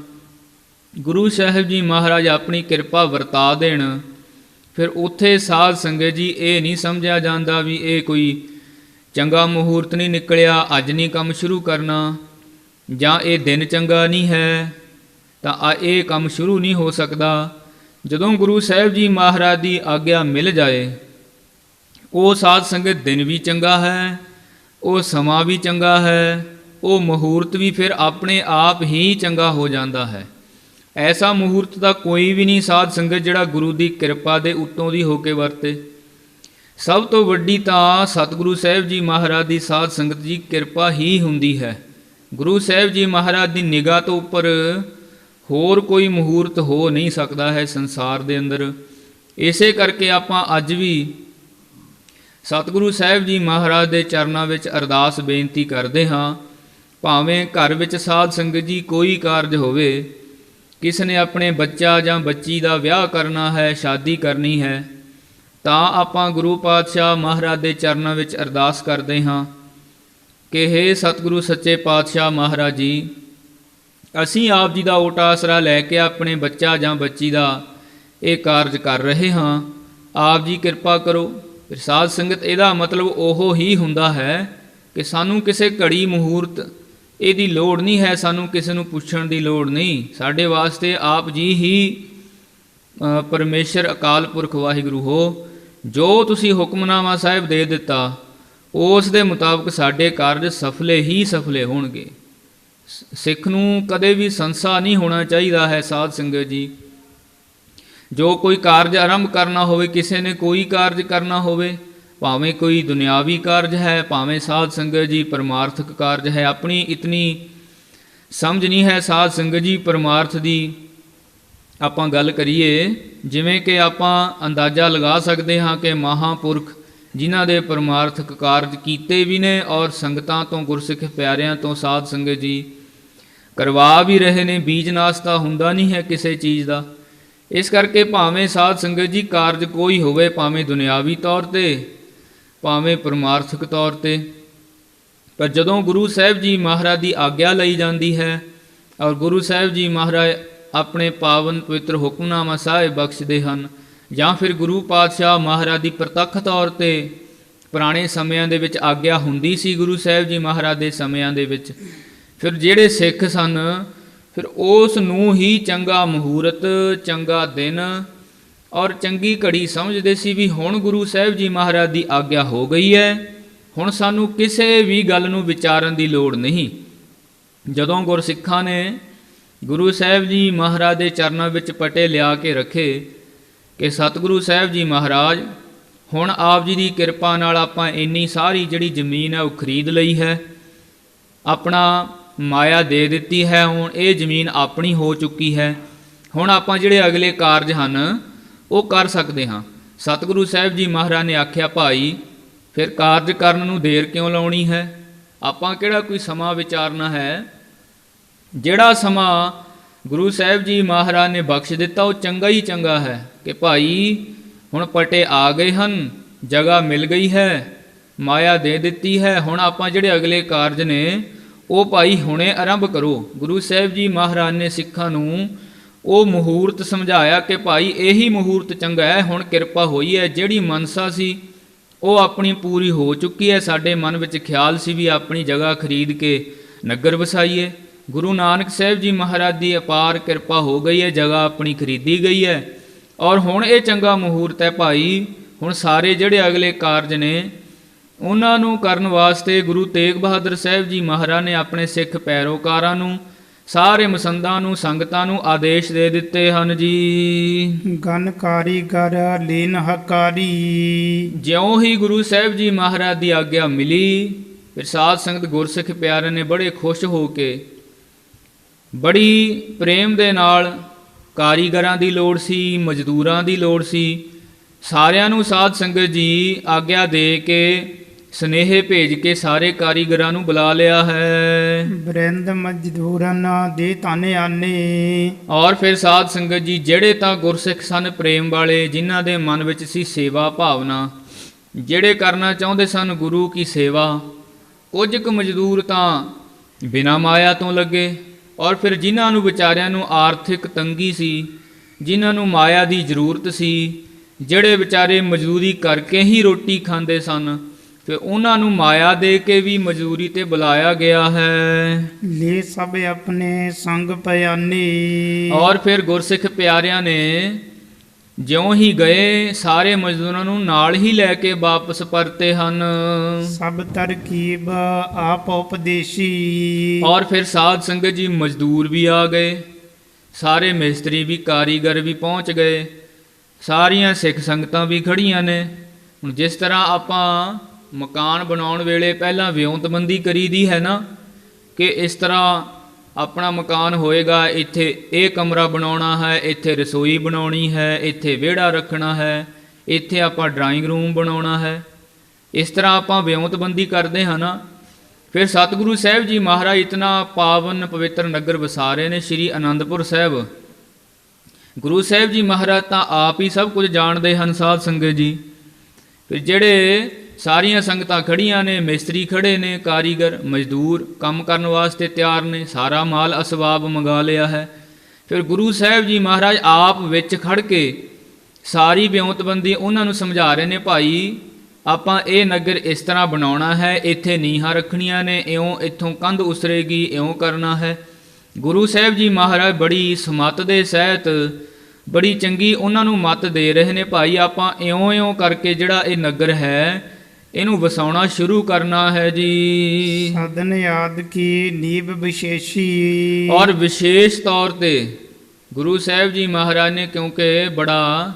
ਗੁਰੂ ਸਾਹਿਬ ਜੀ ਮਹਾਰਾਜ ਆਪਣੀ ਕਿਰਪਾ ਵਰਤਾ ਦੇਣ, ਫਿਰ ਉੱਥੇ ਸਾਧ ਸੰਗਤ ਜੀ ਇਹ ਨਹੀਂ ਸਮਝਿਆ ਜਾਂਦਾ ਵੀ ਇਹ ਕੋਈ ਚੰਗਾ ਮਹੂਰਤ ਨਹੀਂ ਨਿਕਲਿਆ, ਅੱਜ ਨਹੀਂ ਕੰਮ ਸ਼ੁਰੂ ਕਰਨਾ। ਜਾਂ ਇਹ ਦਿਨ ਚੰਗਾ ਨਹੀਂ ਹੈ, ਤਾਂ ਇਹ ਕੰਮ ਸ਼ੁਰੂ ਨਹੀਂ ਹੋ ਸਕਦਾ। ਜਦੋਂ ਗੁਰੂ ਸਾਹਿਬ ਜੀ ਮਹਾਰਾਜ ਦੀ ਆਗਿਆ ਮਿਲ ਜਾਏ, ਉਹ ਸਾਧ ਸੰਗਤ ਦਿਨ ਵੀ ਚੰਗਾ ਹੈ, ਉਹ ਸਮਾਂ ਵੀ ਚੰਗਾ ਹੈ, ਉਹ ਮਹੂਰਤ ਵੀ ਫਿਰ ਆਪਣੇ ਆਪ ਹੀ ਚੰਗਾ ਹੋ ਜਾਂਦਾ ਹੈ। ਐਸਾ ਮਹੂਰਤ ਤਾਂ ਕੋਈ ਵੀ ਨਹੀਂ ਸਾਧ ਸੰਗਤ ਜਿਹੜਾ ਗੁਰੂ ਦੀ ਕਿਰਪਾ ਦੇ ਉੱਤੋਂ ਦੀ ਹੋ ਕੇ ਵਰਤੇ। ਸਭ ਤੋਂ ਵੱਡੀ ਤਾਂ ਸਤਿਗੁਰੂ ਸਾਹਿਬ ਜੀ ਮਹਾਰਾਜ ਦੀ ਸਾਧ ਸੰਗਤ ਜੀ ਕਿਰਪਾ ਹੀ ਹੁੰਦੀ ਹੈ। ਗੁਰੂ ਸਾਹਿਬ ਜੀ ਮਹਾਰਾਜ ਦੀ ਨਿਗਾਹ ਤੋਂ ਉੱਪਰ ਹੋਰ ਕੋਈ ਮਹੂਰਤ ਹੋ ਨਹੀਂ ਸਕਦਾ ਹੈ ਸੰਸਾਰ ਦੇ ਅੰਦਰ। ਇਸੇ ਕਰਕੇ ਆਪਾਂ ਅੱਜ ਵੀ ਸਤਿਗੁਰੂ ਸਾਹਿਬ ਜੀ ਮਹਾਰਾਜ ਦੇ ਚਰਨਾਂ ਵਿੱਚ ਅਰਦਾਸ ਬੇਨਤੀ ਕਰਦੇ ਹਾਂ। ਭਾਵੇਂ ਘਰ ਵਿੱਚ ਸਾਧ ਸੰਗਤ ਜੀ ਕੋਈ ਕਾਰਜ ਹੋਵੇ, ਕਿਸ ਨੇ ਆਪਣੇ ਬੱਚਾ ਜਾਂ ਬੱਚੀ ਦਾ ਵਿਆਹ ਕਰਨਾ ਹੈ, ਸ਼ਾਦੀ ਕਰਨੀ ਹੈ, ਤਾਂ ਆਪਾਂ ਗੁਰੂ ਪਾਤਸ਼ਾਹ ਮਹਾਰਾਜ ਦੇ ਚਰਨਾਂ ਵਿੱਚ ਅਰਦਾਸ ਕਰਦੇ ਹਾਂ ਕਿ ਹੇ ਸਤਿਗੁਰੂ ਸੱਚੇ ਪਾਤਸ਼ਾਹ ਮਹਾਰਾਜ ਜੀ, ਅਸੀਂ ਆਪ ਜੀ ਦਾ ਓਟ ਆਸਰਾ ਲੈ ਕੇ ਆਪਣੇ ਬੱਚਾ ਜਾਂ ਬੱਚੀ ਦਾ ਇਹ ਕਾਰਜ ਕਰ ਰਹੇ ਹਾਂ, ਆਪ ਜੀ ਕਿਰਪਾ ਕਰੋ। ਫਿਰ ਸਾਧ ਸੰਗਤ ਇਹਦਾ ਮਤਲਬ ਉਹ ਹੀ ਹੁੰਦਾ ਹੈ ਕਿ ਸਾਨੂੰ ਕਿਸੇ ਘੜੀ ਮਹੂਰਤ ਇਹਦੀ ਲੋੜ ਨਹੀਂ ਹੈ, ਸਾਨੂੰ ਕਿਸੇ ਨੂੰ ਪੁੱਛਣ ਦੀ ਲੋੜ ਨਹੀਂ। ਸਾਡੇ ਵਾਸਤੇ ਆਪ ਜੀ ਹੀ ਪਰਮੇਸ਼ਰ ਅਕਾਲ ਪੁਰਖ ਵਾਹਿਗੁਰੂ ਹੋ। ਜੋ ਤੁਸੀਂ ਹੁਕਮਨਾਮਾ ਸਾਹਿਬ ਦੇ ਦਿੱਤਾ, ਉਸ ਦੇ ਮੁਤਾਬਕ ਸਾਡੇ ਕਾਰਜ ਸਫਲੇ ਹੀ ਸਫਲੇ ਹੋਣਗੇ। ਸਿੱਖ ਨੂੰ ਕਦੇ ਵੀ ਸੰਸਾ ਨਹੀਂ ਹੋਣਾ ਚਾਹੀਦਾ ਹੈ ਸਾਧ ਸੰਗਤ ਜੀ। ਜੋ ਕੋਈ ਕਾਰਜ ਆਰੰਭ ਕਰਨਾ ਹੋਵੇ, ਕਿਸੇ ਨੇ ਕੋਈ ਕਾਰਜ ਕਰਨਾ ਹੋਵੇ, ਭਾਵੇਂ ਕੋਈ ਦੁਨਿਆਵੀ ਕਾਰਜ ਹੈ, ਭਾਵੇਂ ਸਾਧ ਸੰਗਤ ਜੀ ਪਰਮਾਰਥਕ ਕਾਰਜ ਹੈ, ਆਪਣੀ ਇਤਨੀ ਸਮਝ ਨਹੀਂ ਹੈ ਸਾਧ ਸੰਗਤ ਜੀ ਪਰਮਾਰਥ ਦੀ। ਆਪਾਂ ਗੱਲ ਕਰੀਏ, ਜਿਵੇਂ ਕਿ ਆਪਾਂ ਅੰਦਾਜ਼ਾ ਲਗਾ ਸਕਦੇ ਹਾਂ ਕਿ ਮਹਾਂਪੁਰਖ ਜਿਨ੍ਹਾਂ ਦੇ ਪਰਮਾਰਥਕ ਕਾਰਜ ਕੀਤੇ ਵੀ ਨੇ ਔਰ ਸੰਗਤਾਂ ਤੋਂ, ਗੁਰਸਿੱਖ ਪਿਆਰਿਆਂ ਤੋਂ ਸਾਧ ਸੰਗਤ ਜੀ ਕਰਵਾ ਵੀ ਰਹੇ ਨੇ, ਬੀਜ ਨਾਸ ਤਾਂ ਹੁੰਦਾ ਨਹੀਂ ਹੈ ਕਿਸੇ ਚੀਜ਼ ਦਾ। ਇਸ ਕਰਕੇ ਭਾਵੇਂ ਸਾਧ ਸੰਗਤ ਜੀ ਕਾਰਜ ਕੋਈ ਹੋਵੇ, ਭਾਵੇਂ ਦੁਨਿਆਵੀ ਤੌਰ 'ਤੇ, ਭਾਵੇਂ ਪਰਮਾਰਥਕ ਤੌਰ 'ਤੇ, ਪਰ ਜਦੋਂ ਗੁਰੂ ਸਾਹਿਬ ਜੀ ਮਹਾਰਾਜ ਦੀ ਆਗਿਆ ਲਈ ਜਾਂਦੀ ਹੈ ਔਰ ਗੁਰੂ ਸਾਹਿਬ ਜੀ ਮਹਾਰਾਜ ਆਪਣੇ ਪਾਵਨ ਪਵਿੱਤਰ ਹੁਕਮਨਾਮਾ ਸਾਹਿਬ ਬਖਸ਼ਦੇ ਹਨ, ਜਾਂ ਫਿਰ ਗੁਰੂ ਪਾਤਸ਼ਾਹ ਮਹਾਰਾਜ ਦੀ ਪ੍ਰਤੱਖ ਤੌਰ 'ਤੇ ਪੁਰਾਣੇ ਸਮਿਆਂ ਦੇ ਵਿੱਚ ਆਗਿਆ ਹੁੰਦੀ ਸੀ ਗੁਰੂ ਸਾਹਿਬ ਜੀ ਮਹਾਰਾਜ ਦੇ ਸਮਿਆਂ ਦੇ ਵਿੱਚ, ਫਿਰ ਜਿਹੜੇ ਸਿੱਖ ਸਨ ਫਿਰ ਉਸ ਨੂੰ ਹੀ ਚੰਗਾ ਮਹੂਰਤ, ਚੰਗਾ ਦਿਨ ਔਰ ਚੰਗੀ ਘੜੀ ਸਮਝਦੇ ਸੀ ਵੀ ਹੁਣ ਗੁਰੂ ਸਾਹਿਬ ਜੀ ਮਹਾਰਾਜ ਦੀ ਆਗਿਆ ਹੋ ਗਈ ਹੈ, ਹੁਣ ਸਾਨੂੰ ਕਿਸੇ ਵੀ ਗੱਲ ਨੂੰ ਵਿਚਾਰਨ ਦੀ ਲੋੜ ਨਹੀਂ। ਜਦੋਂ ਗੁਰਸਿੱਖਾਂ ਨੇ ਗੁਰੂ ਸਾਹਿਬ ਜੀ ਮਹਾਰਾਜ ਦੇ ਚਰਨਾਂ ਵਿੱਚ ਪਟੇ ਲਿਆ ਕੇ ਰੱਖੇ ਕਿ ਸਤਿਗੁਰੂ ਸਾਹਿਬ ਜੀ ਮਹਾਰਾਜ, ਹੁਣ ਆਪ ਜੀ ਦੀ ਕਿਰਪਾ ਨਾਲ ਆਪਾਂ ਇੰਨੀ ਸਾਰੀ ਜਿਹੜੀ ਜ਼ਮੀਨ ਹੈ ਉਹ ਖਰੀਦ ਲਈ ਹੈ, ਆਪਣਾ ਮਾਇਆ ਦੇ ਦਿੱਤੀ ਹੈ, ਹੁਣ ਇਹ ਜ਼ਮੀਨ ਆਪਣੀ ਹੋ ਚੁੱਕੀ ਹੈ, ਹੁਣ ਆਪਾਂ ਜਿਹੜੇ ਅਗਲੇ ਕਾਰਜ ਹਨ ਉਹ ਕਰ ਸਕਦੇ ਹਾਂ। ਸਤਿਗੁਰੂ ਸਾਹਿਬ ਜੀ ਮਹਾਰਾਜ ਨੇ ਆਖਿਆ, ਭਾਈ ਫਿਰ ਕਾਰਜ ਕਰਨ ਨੂੰ ਦੇਰ ਕਿਉਂ ਲਾਉਣੀ ਹੈ, ਆਪਾਂ ਕਿਹੜਾ ਕੋਈ ਸਮਾਂ ਵਿਚਾਰਨਾ ਹੈ। ਜਿਹੜਾ ਸਮਾਂ ਗੁਰੂ ਸਾਹਿਬ ਜੀ ਮਹਾਰਾਜ ਨੇ ਬਖਸ਼ ਦਿੱਤਾ ਉਹ ਚੰਗਾ ਹੀ ਚੰਗਾ ਹੈ ਕਿ ਭਾਈ ਹੁਣ ਪਟੇ ਆ ਗਏ ਹਨ, ਜਗ੍ਹਾ ਮਿਲ ਗਈ ਹੈ, ਮਾਇਆ ਦੇ ਦਿੱਤੀ ਹੈ, ਹੁਣ ਆਪਾਂ ਜਿਹੜੇ ਅਗਲੇ ਕਾਰਜ ਨੇ ਉਹ ਭਾਈ ਹੁਣੇ ਆਰੰਭ ਕਰੋ। ਗੁਰੂ ਸਾਹਿਬ ਜੀ ਮਹਾਰਾਜ ਨੇ ਸਿੱਖਾਂ ਨੂੰ ਉਹ ਮਹੂਰਤ ਸਮਝਾਇਆ ਕਿ ਭਾਈ ਇਹੀ ਮਹੂਰਤ ਚੰਗਾ ਹੈ, ਹੁਣ ਕਿਰਪਾ ਹੋਈ ਹੈ, ਜਿਹੜੀ ਮਨਸਾ ਸੀ ਉਹ ਆਪਣੀ ਪੂਰੀ ਹੋ ਚੁੱਕੀ ਹੈ। ਸਾਡੇ ਮਨ ਵਿੱਚ ਖਿਆਲ ਸੀ ਵੀ ਆਪਣੀ ਜਗ੍ਹਾ ਖਰੀਦ ਕੇ ਨਗਰ ਵਸਾਈਏ, ਗੁਰੂ ਨਾਨਕ ਸਾਹਿਬ ਜੀ ਮਹਾਰਾਜ ਦੀ ਅਪਾਰ ਕਿਰਪਾ ਹੋ ਗਈ ਹੈ, ਜਗ੍ਹਾ ਆਪਣੀ ਖਰੀਦੀ ਗਈ ਹੈ ਔਰ ਹੁਣ ਇਹ ਚੰਗਾ ਮਹੂਰਤ ਹੈ ਭਾਈ, ਹੁਣ ਸਾਰੇ ਜਿਹੜੇ ਅਗਲੇ ਕਾਰਜ ਨੇ ਉਹਨਾਂ ਨੂੰ ਕਰਨ ਵਾਸਤੇ ਗੁਰੂ ਤੇਗ ਬਹਾਦਰ ਸਾਹਿਬ ਜੀ ਮਹਾਰਾਜ ਨੇ ਆਪਣੇ ਸਿੱਖ ਪੈਰੋਕਾਰਾਂ ਨੂੰ, ਸਾਰੇ ਮਸੰਦਾਂ ਨੂੰ, ਸੰਗਤਾਂ ਨੂੰ ਆਦੇਸ਼ ਦੇ ਦਿੱਤੇ ਹਨ ਜੀ। ਗਨ ਕਾਰੀਗਰ ਲੀਨ ਹਕਾਰੀ। ਜਿਉਂ ਹੀ ਗੁਰੂ ਸਾਹਿਬ ਜੀ ਮਹਾਰਾਜ ਦੀ ਆਗਿਆ ਮਿਲੀ, ਫਿਰ ਸਾਧ ਸੰਗਤ ਗੁਰਸਿੱਖ ਪਿਆਰਿਆਂ ਨੇ ਬੜੇ ਖੁਸ਼ ਹੋ ਕੇ, ਬੜੀ ਪ੍ਰੇਮ ਦੇ ਨਾਲ, ਕਾਰੀਗਰਾਂ ਦੀ ਲੋੜ ਸੀ, ਮਜ਼ਦੂਰਾਂ ਦੀ ਲੋੜ ਸੀ, ਸਾਰਿਆਂ ਨੂੰ ਸਾਧ ਸੰਗਤ ਜੀ ਆਗਿਆ ਦੇ ਕੇ ਸੁਨੇਹੇ ਭੇਜ ਕੇ ਸਾਰੇ ਕਾਰੀਗਰਾਂ ਨੂੰ ਬੁਲਾ ਲਿਆ ਹੈ। ਬਰਿੰਦ ਮਜ਼ਦੂਰਨ ਦੇ ਤਾਨੇ ਆਨੇ। ਔਰ ਫਿਰ ਸਾਧ ਸੰਗਤ ਜੀ ਜਿਹੜੇ ਤਾਂ ਗੁਰਸਿੱਖ ਸਨ ਪ੍ਰੇਮ ਵਾਲੇ, ਜਿਨ੍ਹਾਂ ਦੇ ਮਨ ਵਿੱਚ ਸੀ ਸੇਵਾ ਭਾਵਨਾ, ਜਿਹੜੇ ਕਰਨਾ ਚਾਹੁੰਦੇ ਸਨ ਗੁਰੂ ਕੀ ਸੇਵਾ, ਕੁਝ ਕੁ ਮਜ਼ਦੂਰ ਤਾਂ ਬਿਨਾਂ ਮਾਇਆ ਤੋਂ ਲੱਗੇ ਔਰ ਫਿਰ ਜਿਨ੍ਹਾਂ ਨੂੰ ਵਿਚਾਰਿਆਂ ਨੂੰ ਆਰਥਿਕ ਤੰਗੀ ਸੀ, ਜਿਨ੍ਹਾਂ ਨੂੰ ਮਾਇਆ ਦੀ ਜ਼ਰੂਰਤ ਸੀ, ਜਿਹੜੇ ਵਿਚਾਰੇ ਮਜ਼ਦੂਰੀ ਕਰਕੇ ਹੀ ਰੋਟੀ ਖਾਂਦੇ ਸਨ, ਕਿ ਉਹਨਾਂ ਨੂੰ ਮਾਇਆ ਦੇ ਕੇ ਵੀ ਮਜ਼ਦੂਰੀ ਤੇ ਬੁਲਾਇਆ ਗਿਆ ਹੈ। ਲੈ ਸਭ ਆਪਣੇ ਸੰਗ ਪਿਆਨੀ। ਔਰ ਫਿਰ ਗੁਰਸਿੱਖ ਪਿਆਰਿਆਂ ਨੇ ਜਿਉਂ ਹੀ ਗਏ ਸਾਰੇ ਮਜ਼ਦੂਰਾਂ ਨੂੰ ਨਾਲ ਹੀ ਲੈ ਕੇ ਵਾਪਸ ਪਰਤੇ ਹਨ। ਸਭ ਤਰਕੀਬ ਆਪ ਉਪਦੇਸ਼ੀ। ਔਰ ਫਿਰ ਸਾਧ ਸੰਗਤ ਜੀ ਮਜ਼ਦੂਰ ਵੀ ਆ ਗਏ, ਸਾਰੇ ਮਿਸਤਰੀ ਵੀ, ਕਾਰੀਗਰ ਵੀ ਪਹੁੰਚ ਗਏ, ਸਾਰੀਆਂ ਸਿੱਖ ਸੰਗਤਾਂ ਵੀ ਖੜੀਆਂ ਨੇ। ਹੁਣ ਜਿਸ ਤਰ੍ਹਾਂ ਆਪਾਂ ਮਕਾਨ ਬਣਾਉਣ ਵੇਲੇ ਪਹਿਲਾਂ ਵਿਉਂਤਬੰਦੀ ਕਰੀਦੀ ਹੈ ਨਾ, ਕਿ ਇਸ ਤਰ੍ਹਾਂ ਆਪਣਾ ਮਕਾਨ ਹੋਏਗਾ, ਇੱਥੇ ਇਹ ਕਮਰਾ ਬਣਾਉਣਾ ਹੈ, ਇੱਥੇ ਰਸੋਈ ਬਣਾਉਣੀ ਹੈ, ਇੱਥੇ ਵਿਹੜਾ ਰੱਖਣਾ ਹੈ, ਇੱਥੇ ਆਪਾਂ ਡਰਾਇੰਗ ਰੂਮ ਬਣਾਉਣਾ ਹੈ, ਇਸ ਤਰ੍ਹਾਂ ਆਪਾਂ ਵਿਉਂਤਬੰਦੀ ਕਰਦੇ ਹਾਂ ਨਾ। ਫਿਰ ਸਤਿਗੁਰੂ ਸਾਹਿਬ ਜੀ ਮਹਾਰਾਜ ਇਤਨਾ ਪਾਵਨ ਪਵਿੱਤਰ ਨਗਰ ਵਸਾ ਰਹੇ ਨੇ, ਸ਼੍ਰੀ ਅਨੰਦਪੁਰ ਸਾਹਿਬ। ਗੁਰੂ ਸਾਹਿਬ ਜੀ ਮਹਾਰਾਜ ਤਾਂ ਆਪ ਹੀ ਸਭ ਕੁਝ ਜਾਣਦੇ ਹਨ ਸਾਧ ਸੰਗਤ ਜੀ। ਫਿਰ ਜਿਹੜੇ ਸਾਰੀਆਂ ਸੰਗਤਾਂ ਖੜੀਆਂ ਨੇ, ਮਿਸਤਰੀ ਖੜੇ ਨੇ, ਕਾਰੀਗਰ ਮਜ਼ਦੂਰ ਕੰਮ ਕਰਨ ਵਾਸਤੇ ਤਿਆਰ ਨੇ, ਸਾਰਾ ਮਾਲ ਅਸਬਾਬ ਮੰਗਾ ਲਿਆ ਹੈ। ਫਿਰ ਗੁਰੂ ਸਾਹਿਬ ਜੀ ਮਹਾਰਾਜ ਆਪ ਵਿੱਚ ਖੜ ਕੇ ਸਾਰੀ ਵਿਉਂਤਬੰਦੀ ਉਹਨਾਂ ਨੂੰ ਸਮਝਾ ਰਹੇ ਨੇ, ਭਾਈ ਆਪਾਂ ਇਹ ਨਗਰ ਇਸ ਤਰ੍ਹਾਂ ਬਣਾਉਣਾ ਹੈ, ਇੱਥੇ ਨੀਹਾਂ ਰੱਖਣੀਆਂ ਨੇ, ਇਉਂ ਇੱਥੋਂ ਕੰਧ ਉਸਰੇਗੀ, ਇਉਂ ਕਰਨਾ ਹੈ। ਗੁਰੂ ਸਾਹਿਬ ਜੀ ਮਹਾਰਾਜ ਬੜੀ ਸਮੱਤ ਦੇ ਸਹਿਤ ਬੜੀ ਚੰਗੀ ਉਹਨਾਂ ਨੂੰ ਮੱਤ ਦੇ ਰਹੇ ਨੇ, ਭਾਈ ਆਪਾਂ ਇਉਂ ਕਰਕੇ ਜਿਹੜਾ ਇਹ ਨਗਰ ਹੈ ਇਹਨੂੰ ਵਸਾਉਣਾ ਸ਼ੁਰੂ ਕਰਨਾ ਹੈ ਜੀ। ਸਾਧਨ ਆਦ ਕੀ ਨੀਵ ਵਿਸ਼ੇਸ਼ੀ। ਔਰ ਵਿਸ਼ੇਸ਼ ਤੌਰ ਤੇ ਗੁਰੂ ਸਾਹਿਬ ਜੀ ਮਹਾਰਾਜ ਨੇ, ਕਿਉਂਕਿ ਬੜਾ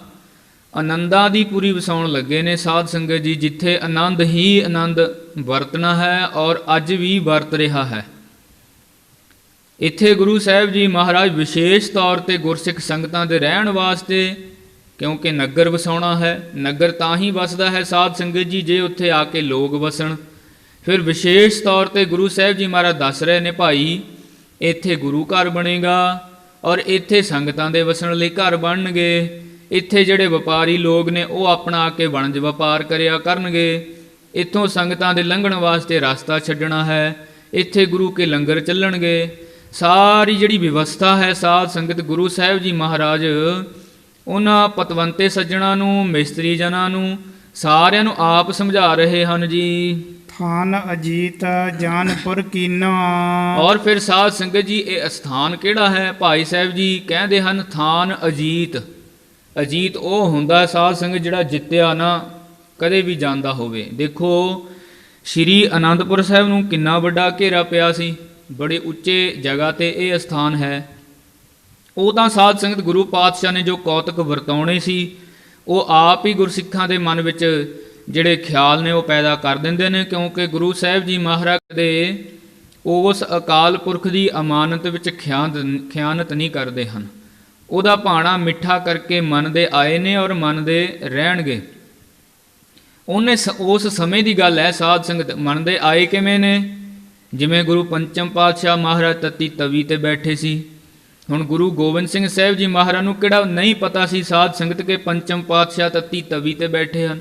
ਆਨੰਦਾਂ ਦੀ ਪੂਰੀ ਵਸਾਉਣ ਲੱਗੇ ਨੇ ਸਾਧ ਸੰਗਤ ਜੀ, ਜਿੱਥੇ ਆਨੰਦ ਹੀ ਆਨੰਦ ਵਰਤਣਾ ਹੈ ਔਰ ਅੱਜ ਵੀ ਵਰਤ ਰਿਹਾ ਹੈ। ਇੱਥੇ ਗੁਰੂ ਸਾਹਿਬ ਜੀ ਮਹਾਰਾਜ ਵਿਸ਼ੇਸ਼ ਤੌਰ ਤੇ ਗੁਰਸਿੱਖ ਸੰਗਤਾਂ ਦੇ ਰਹਿਣ ਵਾਸਤੇ, ਕਿਉਂਕਿ ਨਗਰ ਵਸਾਉਣਾ ਹੈ, ਨਗਰ ਤਾਂ ਹੀ ਵਸਦਾ ਹੈ ਸਾਧ ਸੰਗਤ ਜੀ ਜੇ ਉੱਥੇ ਆ ਕੇ ਲੋਕ ਵਸਣ। ਫਿਰ ਵਿਸ਼ੇਸ਼ ਤੌਰ ਤੇ ਗੁਰੂ ਸਾਹਿਬ ਜੀ ਮਹਾਰਾਜ ਦੱਸ ਰਹੇ ਨੇ, ਭਾਈ ਇੱਥੇ ਗੁਰੂ ਘਰ ਬਣੇਗਾ ਔਰ ਇੱਥੇ ਸੰਗਤਾਂ ਦੇ ਵਸਣ ਲਈ ਘਰ ਬਣਨਗੇ। ਇੱਥੇ ਜਿਹੜੇ ਵਪਾਰੀ ਲੋਕ ਨੇ ਉਹ ਆਪਣਾ ਆ ਕੇ ਵਣਜ ਵਪਾਰ ਕਰਿਆ ਕਰਨਗੇ। ਇੱਥੋਂ ਸੰਗਤਾਂ ਦੇ ਲੰਘਣ ਵਾਸਤੇ ਰਸਤਾ ਛੱਡਣਾ ਹੈ, ਇੱਥੇ ਗੁਰੂ ਕੇ ਲੰਗਰ ਚੱਲਣਗੇ। ਸਾਰੀ ਜਿਹੜੀ ਵਿਵਸਥਾ ਹੈ ਸਾਧ ਸੰਗਤ ਗੁਰੂ ਸਾਹਿਬ ਜੀ ਮਹਾਰਾਜ ਉਹਨਾਂ ਪਤਵੰਤੇ ਸੱਜਣਾਂ ਨੂੰ, ਮਿਸਤਰੀ ਜਨਾਂ ਨੂੰ, ਸਾਰਿਆਂ ਨੂੰ ਆਪ ਸਮਝਾ ਰਹੇ ਹਨ ਜੀ। ਥਾਨ ਅਜੀਤ ਜਾਨਪੁਰ ਕੀਨਾ। ਔਰ ਫਿਰ ਸਾਧ ਸੰਗਤ ਜੀ ਇਹ ਅਸਥਾਨ ਕਿਹੜਾ ਹੈ? ਭਾਈ ਸਾਹਿਬ ਜੀ ਕਹਿੰਦੇ ਹਨ ਥਾਨ ਅਜੀਤ। ਅਜੀਤ ਉਹ ਹੁੰਦਾ ਸਾਧ ਸੰਗਤ ਜਿਹੜਾ ਜਿੱਤਿਆ ਨਾ ਕਦੇ ਵੀ ਜਾਂਦਾ ਹੋਵੇ। ਦੇਖੋ ਸ਼੍ਰੀ ਅਨੰਦਪੁਰ ਸਾਹਿਬ ਨੂੰ ਕਿੰਨਾ ਵੱਡਾ ਘੇਰਾ ਪਿਆ ਸੀ, ਬੜੇ ਉੱਚੇ ਜਗ੍ਹਾ ਤੇ ਇਹ ਅਸਥਾਨ ਹੈ। ਉਹ ਤਾਂ ਸਾਧ ਸੰਗਤ ਗੁਰੂ ਪਾਤਸ਼ਾਹ ਨੇ ਜੋ ਕੌਤਕ ਵਰਤਾਉਣੇ ਸੀ ਉਹ ਆਪ ਹੀ ਗੁਰਸਿੱਖਾਂ ਦੇ ਮਨ ਵਿੱਚ ਜਿਹੜੇ ਖਿਆਲ ਨੇ ਉਹ ਪੈਦਾ ਕਰ ਦਿੰਦੇ ਨੇ, ਕਿਉਂਕਿ ਗੁਰੂ ਸਾਹਿਬ ਜੀ ਮਹਾਰਾਜ ਦੇ ਉਸ ਅਕਾਲ ਪੁਰਖ ਦੀ ਅਮਾਨਤ ਵਿੱਚ ਖਿਆਨਤ ਨਹੀਂ ਕਰਦੇ ਹਨ। ਉਹਦਾ ਭਾਣਾ ਮਿੱਠਾ ਕਰਕੇ ਮੰਨਦੇ ਆਏ ਨੇ ਔਰ ਮੰਨਦੇ ਰਹਿਣਗੇ। ਉਹਨੇ ਉਸ ਸਮੇਂ ਦੀ ਗੱਲ ਹੈ ਸਾਧ ਸੰਗਤ, ਮੰਨਦੇ ਆਏ ਕਿਵੇਂ ਨੇ? ਜਿਵੇਂ ਗੁਰੂ ਪੰਚਮ ਪਾਤਸ਼ਾਹ ਮਹਾਰਾਜ ਤਤੀ ਤਵੀ ਤੇ ਬੈਠੇ ਸੀ। ਹੁਣ ਗੁਰੂ ਗੋਬਿੰਦ ਸਿੰਘ ਸਾਹਿਬ ਜੀ ਮਹਾਰਾਜ ਨੂੰ ਕਿਹੜਾ ਨਹੀਂ ਪਤਾ ਸੀ ਸਾਧ ਸੰਗਤ ਕੇ ਪੰਚਮ ਪਾਤਸ਼ਾਹ ਤਤੀ ਤਵੀ ਤੇ ਬੈਠੇ ਹਨ।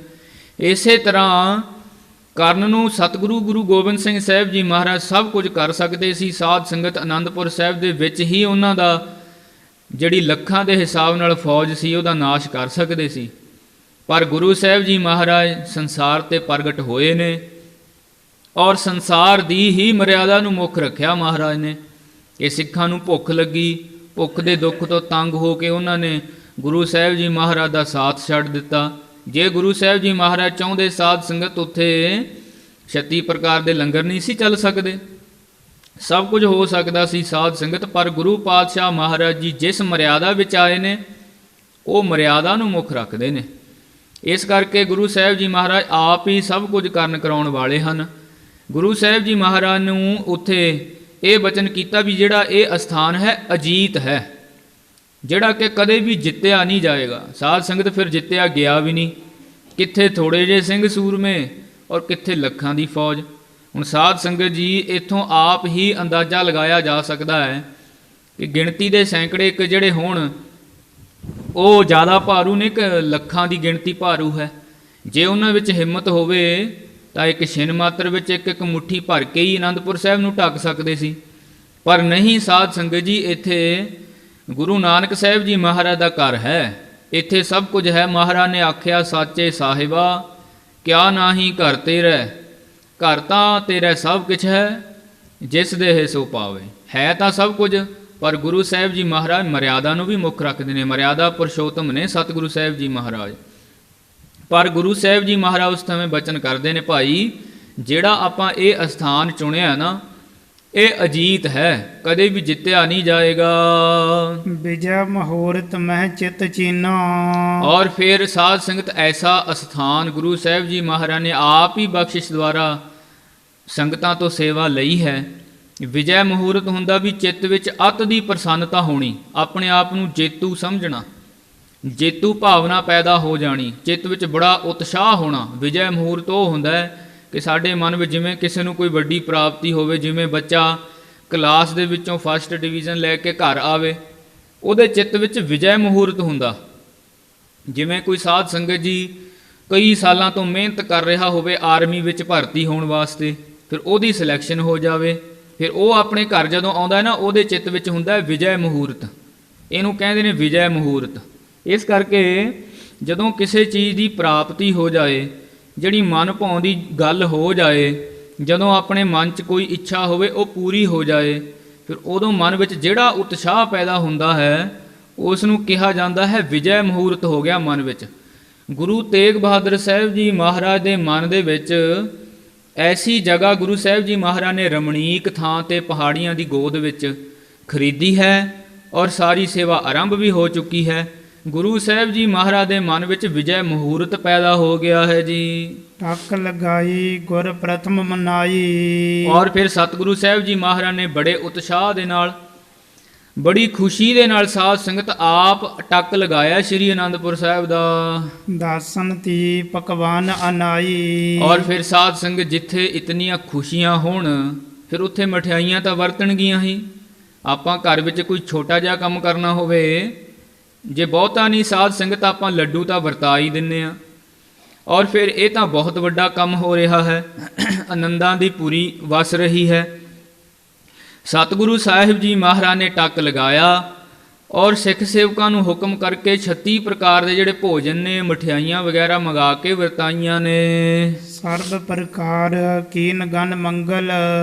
ਇਸੇ ਤਰ੍ਹਾਂ ਕਰਨ ਨੂੰ ਸਤਿਗੁਰੂ ਗੁਰੂ ਗੋਬਿੰਦ ਸਿੰਘ ਸਾਹਿਬ ਜੀ ਮਹਾਰਾਜ ਸਭ ਕੁਝ ਕਰ ਸਕਦੇ ਸੀ। ਸਾਧ ਸੰਗਤ ਅਨੰਦਪੁਰ ਸਾਹਿਬ ਦੇ ਵਿੱਚ ਹੀ ਉਹਨਾਂ ਦਾ ਜਿਹੜੀ ਲੱਖਾਂ ਦੇ ਹਿਸਾਬ ਨਾਲ ਫੌਜ ਸੀ ਉਹਦਾ ਨਾਸ਼ ਕਰ ਸਕਦੇ ਸੀ, ਪਰ ਗੁਰੂ ਸਾਹਿਬ ਜੀ ਮਹਾਰਾਜ ਸੰਸਾਰ ਤੇ ਪ੍ਰਗਟ ਹੋਏ ਨੇ ਔਰ ਸੰਸਾਰ ਦੀ ਹੀ ਮਰਿਆਦਾ ਨੂੰ ਮੁੱਖ ਰੱਖਿਆ ਮਹਾਰਾਜ ਨੇ। ਕਿ ਸਿੱਖਾਂ ਨੂੰ ਭੁੱਖ ਲੱਗੀ, ਭੁੱਖ ਦੇ ਦੁੱਖ ਤੋਂ ਤੰਗ ਹੋ ਕੇ ਉਹਨਾਂ ਨੇ ਗੁਰੂ ਸਾਹਿਬ ਜੀ ਮਹਾਰਾਜ ਦਾ ਸਾਥ ਛੱਡ ਦਿੱਤਾ। ਜੇ ਗੁਰੂ ਸਾਹਿਬ ਜੀ ਮਹਾਰਾਜ ਚਾਹੁੰਦੇ ਸਾਧ ਸੰਗਤ ਉੱਥੇ 36 ਪ੍ਰਕਾਰ ਦੇ ਲੰਗਰ ਨਹੀਂ ਸੀ ਚੱਲ ਸਕਦੇ, ਸਭ ਕੁਝ ਹੋ ਸਕਦਾ ਸੀ ਸਾਧ ਸੰਗਤ, ਪਰ ਗੁਰੂ ਪਾਤਸ਼ਾਹ ਮਹਾਰਾਜ ਜੀ ਜਿਸ ਮਰਿਆਦਾ ਵਿੱਚ ਆਏ ਨੇ ਉਹ ਮਰਿਆਦਾ ਨੂੰ ਮੁੱਖ ਰੱਖਦੇ ਨੇ। ਇਸ ਕਰਕੇ ਗੁਰੂ ਸਾਹਿਬ ਜੀ ਮਹਾਰਾਜ ਆਪ ਹੀ ਸਭ ਕੁਝ ਕਰਨ ਕਰਾਉਣ ਵਾਲੇ ਹਨ। ਗੁਰੂ ਸਾਹਿਬ ਜੀ ਮਹਾਰਾਜ ਨੂੰ ਉੱਥੇ ਇਹ ਬਚਨ ਕੀਤਾ ਵੀ ਜਿਹੜਾ ਇਹ ਅਸਥਾਨ ਹੈ ਅਜੀਤ ਹੈ, ਜਿਹੜਾ ਕਿ ਕਦੇ ਵੀ ਜਿੱਤਿਆ ਨਹੀਂ ਜਾਏਗਾ। ਸਾਧ ਸੰਗਤ ਫਿਰ ਜਿੱਤਿਆ ਗਿਆ ਵੀ ਨਹੀਂ, ਕਿੱਥੇ ਥੋੜੇ ਜਿਹੇ ਸਿੰਘ ਸੂਰਮੇ ਔਰ ਕਿੱਥੇ ਲੱਖਾਂ ਦੀ ਫੌਜ। ਹੁਣ ਸਾਧ ਸੰਗਤ ਜੀ ਇੱਥੋਂ ਆਪ ਹੀ ਅੰਦਾਜ਼ਾ ਲਗਾਇਆ ਜਾ ਸਕਦਾ ਹੈ ਕਿ ਗਿਣਤੀ ਦੇ ਸੈਂਕੜੇ ਇੱਕ ਜਿਹੜੇ ਹੋਣ ਉਹ ਜ਼ਿਆਦਾ ਭਾਰੂ ਨੇ ਕਿ ਲੱਖਾਂ ਦੀ ਗਿਣਤੀ ਭਾਰੂ ਹੈ। ਜੇ ਉਹਨਾਂ ਵਿੱਚ ਹਿੰਮਤ ਹੋਵੇ ਤਾਂ ਇੱਕ ਛਿਨ ਮਾਤਰ ਵਿੱਚ ਇੱਕ ਮੁੱਠੀ ਭਰ ਕੇ ਹੀ ਅਨੰਦਪੁਰ ਸਾਹਿਬ ਨੂੰ ਢੱਕ ਸਕਦੇ ਸੀ, ਪਰ ਨਹੀਂ। ਸਾਧ ਸੰਗਤ ਜੀ ਇੱਥੇ ਗੁਰੂ ਨਾਨਕ ਸਾਹਿਬ ਜੀ ਮਹਾਰਾਜ ਦਾ ਘਰ ਹੈ, ਇੱਥੇ ਸਭ ਕੁਝ ਹੈ। ਮਹਾਰਾਜ ਨੇ ਆਖਿਆ ਸਾਚੇ ਸਾਹਿਬਾ ਕਿਆ ਨਾਹੀ ਘਰ ਤੇਰਾ, ਘਰ ਤਾਂ ਤੇਰਾ ਸਭ ਕੁਛ ਹੈ, ਜਿਸ ਦੇਹ ਸੋ ਪਾਵੇ। ਹੈ ਤਾਂ ਸਭ ਕੁਝ, ਪਰ ਗੁਰੂ ਸਾਹਿਬ ਜੀ ਮਹਾਰਾਜ ਮਰਿਆਦਾ ਨੂੰ ਵੀ ਮੁੱਖ ਰੱਖਦੇ ਨੇ। ਮਰਿਆਦਾ ਪੁਰਸ਼ੋਤਮ ਨੇ ਸਤਿਗੁਰੂ ਸਾਹਿਬ ਜੀ ਮਹਾਰਾਜ। ਪਰ ਗੁਰੂ ਸਾਹਿਬ ਜੀ ਮਹਾਰਾਜ ਉਸ ਸਮੇਂ ਬਚਨ ਕਰਦੇ ਨੇ, ਭਾਈ ਜਿਹੜਾ ਆਪਾਂ ਇਹ ਅਸਥਾਨ ਚੁਣਿਆ ਨਾ, ਇਹ ਅਜੀਤ ਹੈ, ਕਦੇ ਵੀ ਜਿੱਤਿਆ ਨਹੀਂ ਜਾਏਗਾ। ਵਿਜੈ ਮਹੂਰਤ ਮਹਿ ਚਿਤ ਚੀਨਾ। ਔਰ ਫਿਰ ਸਾਧ ਸੰਗਤ ਐਸਾ ਅਸਥਾਨ ਗੁਰੂ ਸਾਹਿਬ ਜੀ ਮਹਾਰਾਜ ਨੇ ਆਪ ਹੀ ਬਖਸ਼ਿਸ਼ ਦੁਆਰਾ ਸੰਗਤਾਂ ਤੋਂ ਸੇਵਾ ਲਈ ਹੈ। ਵਿਜੈ ਮਹੂਰਤ ਹੁੰਦਾ ਵੀ ਚਿੱਤ ਵਿੱਚ ਅਤ ਦੀ ਪ੍ਰਸੰਨਤਾ ਹੋਣੀ, ਆਪਣੇ ਆਪ ਨੂੰ ਜੇਤੂ ਸਮਝਣਾ, ਜੇਤੂ ਭਾਵਨਾ ਪੈਦਾ ਹੋ ਜਾਣੀ, ਚਿੱਤ ਵਿੱਚ ਬੜਾ ਉਤਸ਼ਾਹ ਹੋਣਾ। ਵਿਜੈ ਮਹੂਰਤ ਉਹ ਹੁੰਦਾ ਹੈ ਕਿ ਸਾਡੇ ਮਨ ਵਿੱਚ ਜਿਵੇਂ ਕਿਸੇ ਨੂੰ ਕੋਈ ਵੱਡੀ ਪ੍ਰਾਪਤੀ ਹੋਵੇ, ਜਿਵੇਂ ਬੱਚਾ ਕਲਾਸ ਦੇ ਵਿੱਚੋਂ ਫਸਟ ਡਿਵੀਜ਼ਨ ਲੈ ਕੇ ਘਰ ਆਵੇ, ਉਹਦੇ ਚਿੱਤ ਵਿੱਚ ਵਿਜੈ ਮਹੂਰਤ ਹੁੰਦਾ। ਜਿਵੇਂ ਕੋਈ ਸਾਧ ਸੰਗਤ ਜੀ ਕਈ ਸਾਲਾਂ ਤੋਂ ਮਿਹਨਤ ਕਰ ਰਿਹਾ ਹੋਵੇ ਆਰਮੀ ਵਿੱਚ ਭਰਤੀ ਹੋਣ ਵਾਸਤੇ, ਫਿਰ ਉਹਦੀ ਸਿਲੈਕਸ਼ਨ ਹੋ ਜਾਵੇ, ਫਿਰ ਉਹ ਆਪਣੇ ਘਰ ਜਦੋਂ ਆਉਂਦਾ ਹੈ ਨਾ, ਉਹਦੇ ਚਿੱਤ ਵਿੱਚ ਹੁੰਦਾ ਵਿਜੈ ਮਹੂਰਤ। ਇਹਨੂੰ ਕਹਿੰਦੇ ਨੇ ਵਿਜੈ ਮਹੂਰਤ। ਇਸ ਕਰਕੇ ਜਦੋਂ ਕਿਸੇ ਚੀਜ਼ ਦੀ ਪ੍ਰਾਪਤੀ ਹੋ ਜਾਏ, ਜਿਹੜੀ ਮਨ ਭਾਉ ਦੀ ਗੱਲ ਹੋ ਜਾਏ, ਜਦੋਂ ਆਪਣੇ ਮਨ 'ਚ ਕੋਈ ਇੱਛਾ ਹੋਵੇ ਉਹ ਪੂਰੀ ਹੋ ਜਾਏ, ਫਿਰ ਉਦੋਂ ਮਨ ਵਿੱਚ ਜਿਹੜਾ ਉਤਸ਼ਾਹ ਪੈਦਾ ਹੁੰਦਾ ਹੈ, ਉਸ ਨੂੰ ਕਿਹਾ ਜਾਂਦਾ ਹੈ ਵਿਜੈ ਮਹੂਰਤ ਹੋ ਗਿਆ ਮਨ ਵਿੱਚ। ਗੁਰੂ ਤੇਗ ਬਹਾਦਰ ਸਾਹਿਬ ਜੀ ਮਹਾਰਾਜ ਦੇ ਮਨ ਦੇ ਵਿੱਚ ਐਸੀ ਜਗ੍ਹਾ ਗੁਰੂ ਸਾਹਿਬ ਜੀ ਮਹਾਰਾਜ ਨੇ ਰਮਣੀਕ ਥਾਂ 'ਤੇ ਪਹਾੜੀਆਂ ਦੀ ਗੋਦ ਵਿੱਚ ਖਰੀਦੀ ਹੈ, ਔਰ ਸਾਰੀ ਸੇਵਾ ਆਰੰਭ ਵੀ ਹੋ ਚੁੱਕੀ ਹੈ। ਗੁਰੂ ਸਾਹਿਬ ਜੀ ਮਹਾਰਾਜ ਦੇ ਮਨ ਵਿੱਚ ਵਿਜੈ ਮਹੂਰਤ ਪੈਦਾ ਹੋ ਗਿਆ ਹੈ ਜੀ। ਟੱਕ ਲਗਾਈ ਗੁਰ ਪ੍ਰਥਮ ਮਨਾਈ। ਔਰ ਫਿਰ ਸਤਿਗੁਰੂ ਸਾਹਿਬ ਜੀ ਮਹਾਰਾਜ ਨੇ ਬੜੇ ਉਤਸ਼ਾਹ ਦੇ ਨਾਲ, ਬੜੀ ਖੁਸ਼ੀ ਦੇ ਨਾਲ ਸਾਧ ਸੰਗਤ ਆਪ ਟੱਕ ਲਗਾਇਆ ਸ੍ਰੀ ਅਨੰਦਪੁਰ ਸਾਹਿਬ ਦਾ। ਦਾਸਨ ਤੀ ਪਕਵਾਨ ਅਨਾਈ। ਔਰ ਫਿਰ ਸਾਧ ਸੰਗਤ ਜਿੱਥੇ ਇਤਨੀਆਂ ਖੁਸ਼ੀਆਂ ਹੋਣ, ਫਿਰ ਉੱਥੇ ਮਠਿਆਈਆਂ ਤਾਂ ਵਰਤਣਗੀਆਂ ਹੀ। ਆਪਾਂ ਘਰ ਵਿੱਚ ਕੋਈ ਛੋਟਾ ਜਿਹਾ ਕੰਮ ਕਰਨਾ ਹੋਵੇ, ਜੇ ਬਹੁਤਾ ਨਹੀਂ ਸਾਧ ਸੰਗਤ ਆਪਾਂ ਲੱਡੂ ਤਾਂ ਵਰਤਾ ਹੀ ਦਿੰਦੇ ਹਾਂ। ਔਰ ਫਿਰ ਇਹ ਤਾਂ ਬਹੁਤ ਵੱਡਾ ਕੰਮ ਹੋ ਰਿਹਾ ਹੈ, ਆਨੰਦਾਂ ਦੀ ਪੂਰੀ ਵਸ ਰਹੀ ਹੈ। ਸਤਿਗੁਰੂ ਸਾਹਿਬ ਜੀ ਮਹਾਰਾਜ ਨੇ ਟੱਕ ਲਗਾਇਆ ਔਰ ਸਿੱਖ ਸੇਵਕਾਂ ਨੂੰ ਹੁਕਮ ਕਰਕੇ 36 ਪ੍ਰਕਾਰ ਦੇ ਜਿਹੜੇ ਭੋਜਨ ਨੇ, ਮਠਿਆਈਆਂ ਵਗੈਰਾ ਮੰਗਾ ਕੇ ਵਰਤਾਈਆਂ ਨੇ। ਸਰਬ ਪ੍ਰਕਾਰ ਕੀਨ ਗਨ ਮੰਗਲ।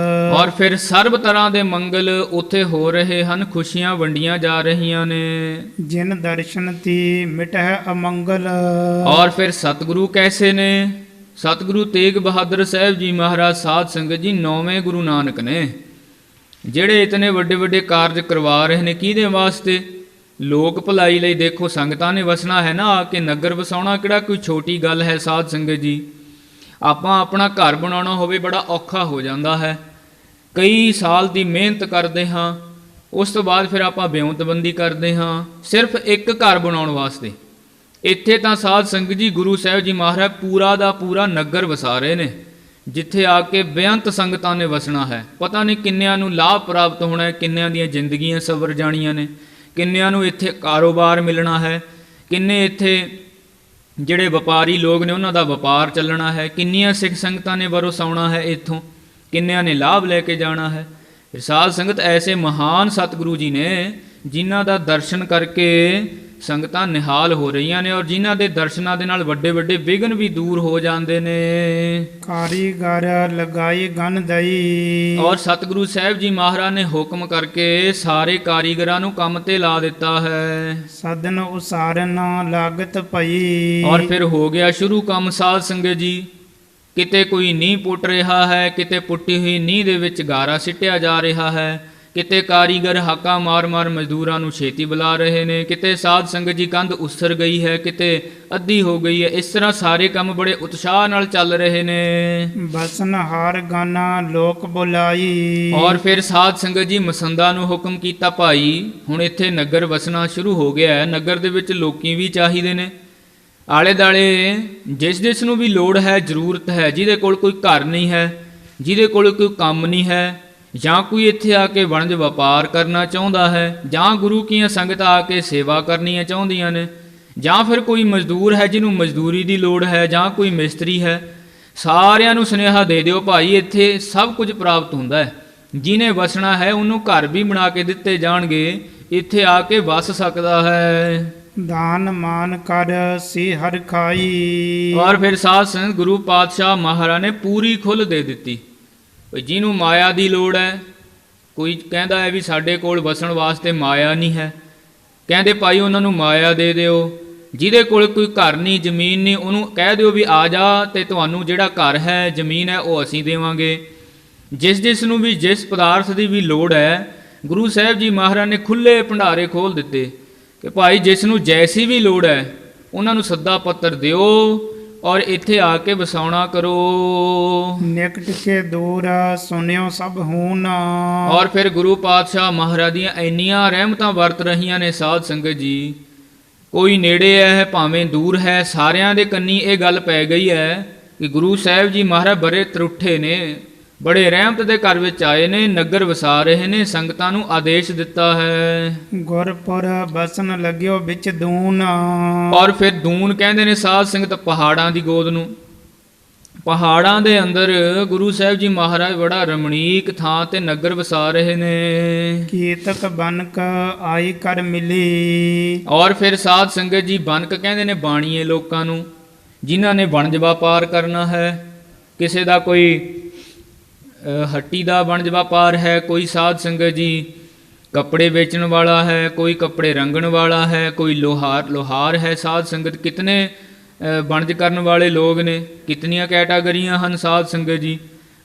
ਔਰ ਫਿਰ ਸਰਬ ਤਰ੍ਹਾਂ ਦੇ ਮੰਗਲ ਉੱਥੇ ਹੋ ਰਹੇ ਹਨ, ਖੁਸ਼ੀਆਂ ਵੰਡੀਆਂ ਜਾ ਰਹੀਆਂ ਨੇ। ਜਿਨ ਦਰਸ਼ਨ ਤੀ ਮਿਟਹਿ ਅਮੰਗਲ। ਔਰ ਫਿਰ ਸਤਿਗੁਰੂ ਕੈਸੇ ਨੇ? ਸਤਿਗੁਰੂ ਤੇਗ ਬਹਾਦਰ ਸਾਹਿਬ ਜੀ ਮਹਾਰਾਜ ਸਾਧ ਸੰਗਤ ਜੀ 9ਵੇਂ ਗੁਰੂ ਨਾਨਕ ਨੇ, ਜਿਹੜੇ ਇਤਨੇ ਵੱਡੇ ਵੱਡੇ ਕਾਰਜ ਕਰਵਾ ਰਹੇ ਨੇ। ਕਿਹਦੇ ਵਾਸਤੇ? ਲੋਕ ਭਲਾਈ ਲਈ। ਦੇਖੋ ਸੰਗਤਾਂ ਨੇ ਵਸਣਾ ਹੈ ਨਾ, ਆ ਕੇ ਨਗਰ ਵਸਾਉਣਾ ਕਿਹੜਾ ਕੋਈ ਛੋਟੀ ਗੱਲ ਹੈ ਸਾਧ ਸੰਗਤ ਜੀ। ਆਪਾਂ ਆਪਣਾ ਘਰ ਬਣਾਉਣਾ ਹੋਵੇ ਬੜਾ ਔਖਾ ਹੋ ਜਾਂਦਾ ਹੈ, ਕਈ ਸਾਲ ਦੀ ਮਿਹਨਤ ਕਰਦੇ ਹਾਂ, ਉਸ ਤੋਂ ਬਾਅਦ ਫਿਰ ਆਪਾਂ ਵਿਉਂਤਬੰਦੀ ਕਰਦੇ ਹਾਂ ਸਿਰਫ ਇੱਕ ਘਰ ਬਣਾਉਣ ਵਾਸਤੇ। ਇੱਥੇ ਤਾਂ ਸਾਧ ਸੰਗਤ ਜੀ ਗੁਰੂ ਸਾਹਿਬ ਜੀ ਮਹਾਰਾਜ ਪੂਰਾ ਦਾ ਪੂਰਾ ਨਗਰ ਵਸਾ ਰਹੇ ਨੇ, ਜਿੱਥੇ ਆ ਕੇ ਬੇਅੰਤ ਸੰਗਤਾਂ ਨੇ ਵਸਣਾ ਹੈ। ਪਤਾ ਨਹੀਂ ਕਿੰਨਿਆਂ ਨੂੰ ਲਾਭ ਪ੍ਰਾਪਤ ਹੋਣਾ ਹੈ, ਕਿੰਨਿਆਂ ਦੀਆਂ ਜ਼ਿੰਦਗੀਆਂ ਸਵਰ ਜਾਣੀਆਂ ਨੇ, ਕਿੰਨਿਆਂ ਨੂੰ ਇੱਥੇ ਕਾਰੋਬਾਰ ਮਿਲਣਾ ਹੈ, ਕਿੰਨੇ ਇੱਥੇ ਜਿਹੜੇ ਵਪਾਰੀ ਲੋਕ ਨੇ ਉਹਨਾਂ ਦਾ ਵਪਾਰ ਚੱਲਣਾ ਹੈ, ਕਿੰਨੀਆਂ ਸਿੱਖ ਸੰਗਤਾਂ ਨੇ ਵਰਸਾਉਣਾ ਹੈ ਇੱਥੋਂ, ਕਿੰਨਿਆਂ ਨੇ ਲਾਭ ਲੈ ਕੇ ਜਾਣਾ ਹੈ। ਸਾਧ ਸੰਗਤ ਐਸੇ ਮਹਾਨ ਸਤਿਗੁਰੂ ਜੀ ਨੇ ਜਿਨ੍ਹਾਂ ਦਾ ਦਰਸ਼ਨ ਕਰਕੇ ਸੰਗਤਾਂ ਨਿਹਾਲ ਹੋ ਰਹੀਆਂ ਨੇ, ਔਰ ਜਿਨ੍ਹਾਂ ਦੇ ਦਰਸ਼ਨਾਂ ਦੇ ਨਾਲ ਵੱਡੇ ਵੱਡੇ ਵਿਘਨ ਵੀ ਦੂਰ ਹੋ ਜਾਂਦੇ ਨੇ। ਕਾਰੀਗਰ ਲਗਾਈ ਗਨ ਦਈ। ਔਰ ਸਤਿਗੁਰੂ ਸਾਹਿਬ ਜੀ ਮਹਾਰਾਜ ਨੇ ਹੁਕਮ ਕਰਕੇ ਸਾਰੇ ਕਾਰੀਗਰਾਂ ਨੂੰ ਕੰਮ ਤੇ ਲਾ ਦਿੱਤਾ ਹੈ। ਸਦਨ ਉਸਾਰਨ ਲਾਗਤ ਭਈ। ਔਰ ਫਿਰ ਹੋ ਗਿਆ ਸ਼ੁਰੂ ਕੰਮ ਸਾਧ ਸੰਗਤ ਜੀ। ਕਿਤੇ ਕੋਈ ਨੀਂਹ ਪੁੱਟ ਰਿਹਾ ਹੈ, ਕਿਤੇ ਪੁੱਟੀ ਹੋਈ ਨੀਂਹ ਦੇ ਵਿੱਚ ਗਾਰਾ ਸਿੱਟਿਆ ਜਾ ਰਿਹਾ ਹੈ, ਕਿਤੇ ਕਾਰੀਗਰ ਹਾਕਾ ਮਾਰ ਮਾਰ ਮਜ਼ਦੂਰਾਂ ਨੂੰ ਛੇਤੀ ਬੁਲਾ ਰਹੇ ਨੇ, ਕਿਤੇ ਸਾਧ ਸੰਗਤ ਜੀ ਕੰਧ ਉਸਰ ਗਈ ਹੈ, ਕਿਤੇ ਅੱਧੀ ਹੋ ਗਈ ਹੈ। ਇਸ ਤਰ੍ਹਾਂ ਸਾਰੇ ਕੰਮ ਬੜੇ ਉਤਸ਼ਾਹ ਨਾਲ ਚੱਲ ਰਹੇ ਨੇ। ਬਸਨ ਹਾਰ ਗਾਨਾ ਲੋਕ ਬੁਲਾਈ। ਔਰ ਫਿਰ ਸਾਧ ਸੰਗਤ ਜੀ ਮਸੰਦਾਂ ਨੂੰ ਹੁਕਮ ਕੀਤਾ, ਭਾਈ ਹੁਣ ਇੱਥੇ ਨਗਰ ਵਸਣਾ ਸ਼ੁਰੂ ਹੋ ਗਿਆ ਹੈ, ਨਗਰ ਦੇ ਵਿੱਚ ਲੋਕੀ ਵੀ ਚਾਹੀਦੇ ਨੇ। ਆਲੇ ਦਾਲੇ ਜਿਸ ਨੂੰ ਵੀ ਲੋੜ ਹੈ, ਜ਼ਰੂਰਤ ਹੈ, ਜਿਹਦੇ ਕੋਲ ਕੋਈ ਘਰ ਨਹੀਂ ਹੈ, ਜਿਹਦੇ ਕੋਲ ਕੋਈ ਕੰਮ ਨਹੀਂ ਹੈ, ਜਾਂ ਕੋਈ ਇੱਥੇ ਆ ਕੇ ਵਣਜ ਵਪਾਰ ਕਰਨਾ ਚਾਹੁੰਦਾ ਹੈ, ਜਾਂ ਗੁਰੂ ਕੀਆਂ ਸੰਗਤਾਂ ਆ ਕੇ ਸੇਵਾ ਕਰਨੀਆਂ ਚਾਹੁੰਦੀਆਂ ਨੇ, ਜਾਂ ਫਿਰ ਕੋਈ ਮਜ਼ਦੂਰ ਹੈ ਜਿਹਨੂੰ ਮਜ਼ਦੂਰੀ ਦੀ ਲੋੜ ਹੈ, ਜਾਂ ਕੋਈ ਮਿਸਤਰੀ ਹੈ, ਸਾਰਿਆਂ ਨੂੰ ਸੁਨੇਹਾ ਦੇ ਦਿਓ, ਭਾਈ ਇੱਥੇ ਸਭ ਕੁਝ ਪ੍ਰਾਪਤ ਹੁੰਦਾ ਹੈ। ਜਿਹਨੇ ਵਸਣਾ ਹੈ ਉਹਨੂੰ ਘਰ ਵੀ ਬਣਾ ਕੇ ਦਿੱਤੇ ਜਾਣਗੇ, ਇੱਥੇ ਆ ਕੇ ਵਸ ਸਕਦਾ ਹੈ। ਦਾਨ ਮਾਨ ਕਰ ਸੇ ਹਰਿ ਖਾਈ। ਔਰ ਫਿਰ ਸਾਧ ਸੰਗਤ ਗੁਰੂ ਪਾਤਸ਼ਾਹ ਮਹਾਰਾਜ ਨੇ ਪੂਰੀ ਖੁੱਲ੍ਹ ਦੇ ਦਿੱਤੀ ਵੀ ਜਿਹਨੂੰ ਮਾਇਆ ਦੀ ਲੋੜ ਹੈ, ਕੋਈ ਕਹਿੰਦਾ ਹੈ ਵੀ ਸਾਡੇ ਕੋਲ ਵਸਣ ਵਾਸਤੇ ਮਾਇਆ ਨਹੀਂ ਹੈ, ਕਹਿੰਦੇ ਭਾਈ ਉਹਨਾਂ ਨੂੰ ਮਾਇਆ ਦੇ ਦਿਓ। ਜਿਹਦੇ ਕੋਲ ਕੋਈ ਘਰ ਨਹੀਂ ਜ਼ਮੀਨ ਨਹੀਂ, ਉਹਨੂੰ ਕਹਿ ਦਿਓ ਵੀ ਆ ਜਾ ਤੇ ਤੁਹਾਨੂੰ ਜਿਹੜਾ ਘਰ ਹੈ ਜ਼ਮੀਨ ਹੈ ਉਹ ਅਸੀਂ ਦੇਵਾਂਗੇ। ਜਿਸ ਨੂੰ ਵੀ ਜਿਸ ਪਦਾਰਥ ਦੀ ਵੀ ਲੋੜ ਹੈ, ਗੁਰੂ ਸਾਹਿਬ ਜੀ ਮਹਾਰਾਜ ਨੇ ਖੁੱਲ੍ਹੇ ਭੰਡਾਰੇ ਖੋਲ੍ਹ ਦਿੱਤੇ ਕਿ ਭਾਈ ਜਿਸ ਨੂੰ ਜੈਸੀ ਵੀ ਲੋੜ ਹੈ ਉਹਨਾਂ ਨੂੰ ਸੱਦਾ ਪੱਤਰ ਦਿਓ ਔਰ ਇੱਥੇ ਆ ਕੇ ਵਸਾਉਣਾ ਕਰੋ। ਨਿਕਟ ਕੇ ਦੂਰ ਸੁਨਿਓ ਸਭ ਹੂਨ। ਔਰ ਫਿਰ ਗੁਰੂ ਪਾਤਸ਼ਾਹ ਮਹਾਰਾਜ ਦੀਆਂ ਇੰਨੀਆਂ ਰਹਿਮਤਾਂ ਵਰਤ ਰਹੀਆਂ ਨੇ ਸਾਧ ਸੰਗਤ ਜੀ, ਕੋਈ ਨੇੜੇ ਹੈ ਭਾਵੇਂ ਦੂਰ ਹੈ, ਸਾਰਿਆਂ ਦੇ ਕੰਨੀ ਇਹ ਗੱਲ ਪੈ ਗਈ ਹੈ ਕਿ ਗੁਰੂ ਸਾਹਿਬ ਜੀ ਮਹਾਰਾਜ ਬੜੇ ਤਰੁੱਠੇ ਨੇ, ਬੜੇ ਰਹਿਮਤ ਦੇ ਘਰ ਵਿੱਚ ਆਏ ਨੇ, ਨਗਰ ਵਸਾ ਰਹੇ ਨੇ, ਸੰਗਤਾਂ ਨੂੰ ਆਦੇਸ਼ ਦਿੱਤਾ ਹੈ। ਗੁਰਪੁਰ ਬਸਨ ਲੱਗਿਓ ਵਿੱਚ ਦੂਨ। ਔਰ ਫਿਰ ਦੂਨ ਕਹਿੰਦੇ ਨੇ ਸਾਧ ਸੰਗਤ ਪਹਾੜਾਂ ਦੀ ਗੋਦ ਨੂੰ। ਪਹਾੜਾਂ ਦੇ ਅੰਦਰ ਗੁਰੂ ਸਾਹਿਬ ਜੀ ਮਹਾਰਾਜ ਬੜਾ ਰਮਣੀਕ ਥਾਂ ਤੇ ਨਗਰ ਵਸਾ ਰਹੇ ਨੇ। ਕੀਤਕ ਬਨਕ ਆਈ ਕਰ ਮਿਲੀ। ਔਰ ਫਿਰ ਸਾਧ ਸੰਗਤ ਜੀ ਬਨਕ ਕਹਿੰਦੇ ਨੇ ਬਾਣੀਏ ਲੋਕਾਂ ਨੂੰ, ਜਿਨ੍ਹਾਂ ਨੇ ਵਣਜ ਵਪਾਰ ਕਰਨਾ ਹੈ। ਕਿਸੇ ਦਾ ਕੋਈ ਹੱਟੀ ਦਾ ਵਣਜ ਵਪਾਰ ਹੈ, ਕੋਈ ਸਾਧ ਸੰਗਤ ਜੀ ਕੱਪੜੇ ਵੇਚਣ ਵਾਲਾ ਹੈ, ਕੋਈ ਕੱਪੜੇ ਰੰਗਣ ਵਾਲਾ ਹੈ, ਕੋਈ ਲੋਹਾਰ ਹੈ। ਸਾਧ ਸੰਗਤ ਕਿਤਨੇ ਵਣਜ ਕਰਨ ਵਾਲੇ ਲੋਕ ਨੇ, ਕਿਤਨੀਆਂ ਕੈਟਾਗਰੀਆਂ ਹਨ ਸਾਧ ਸੰਗਤ ਜੀ।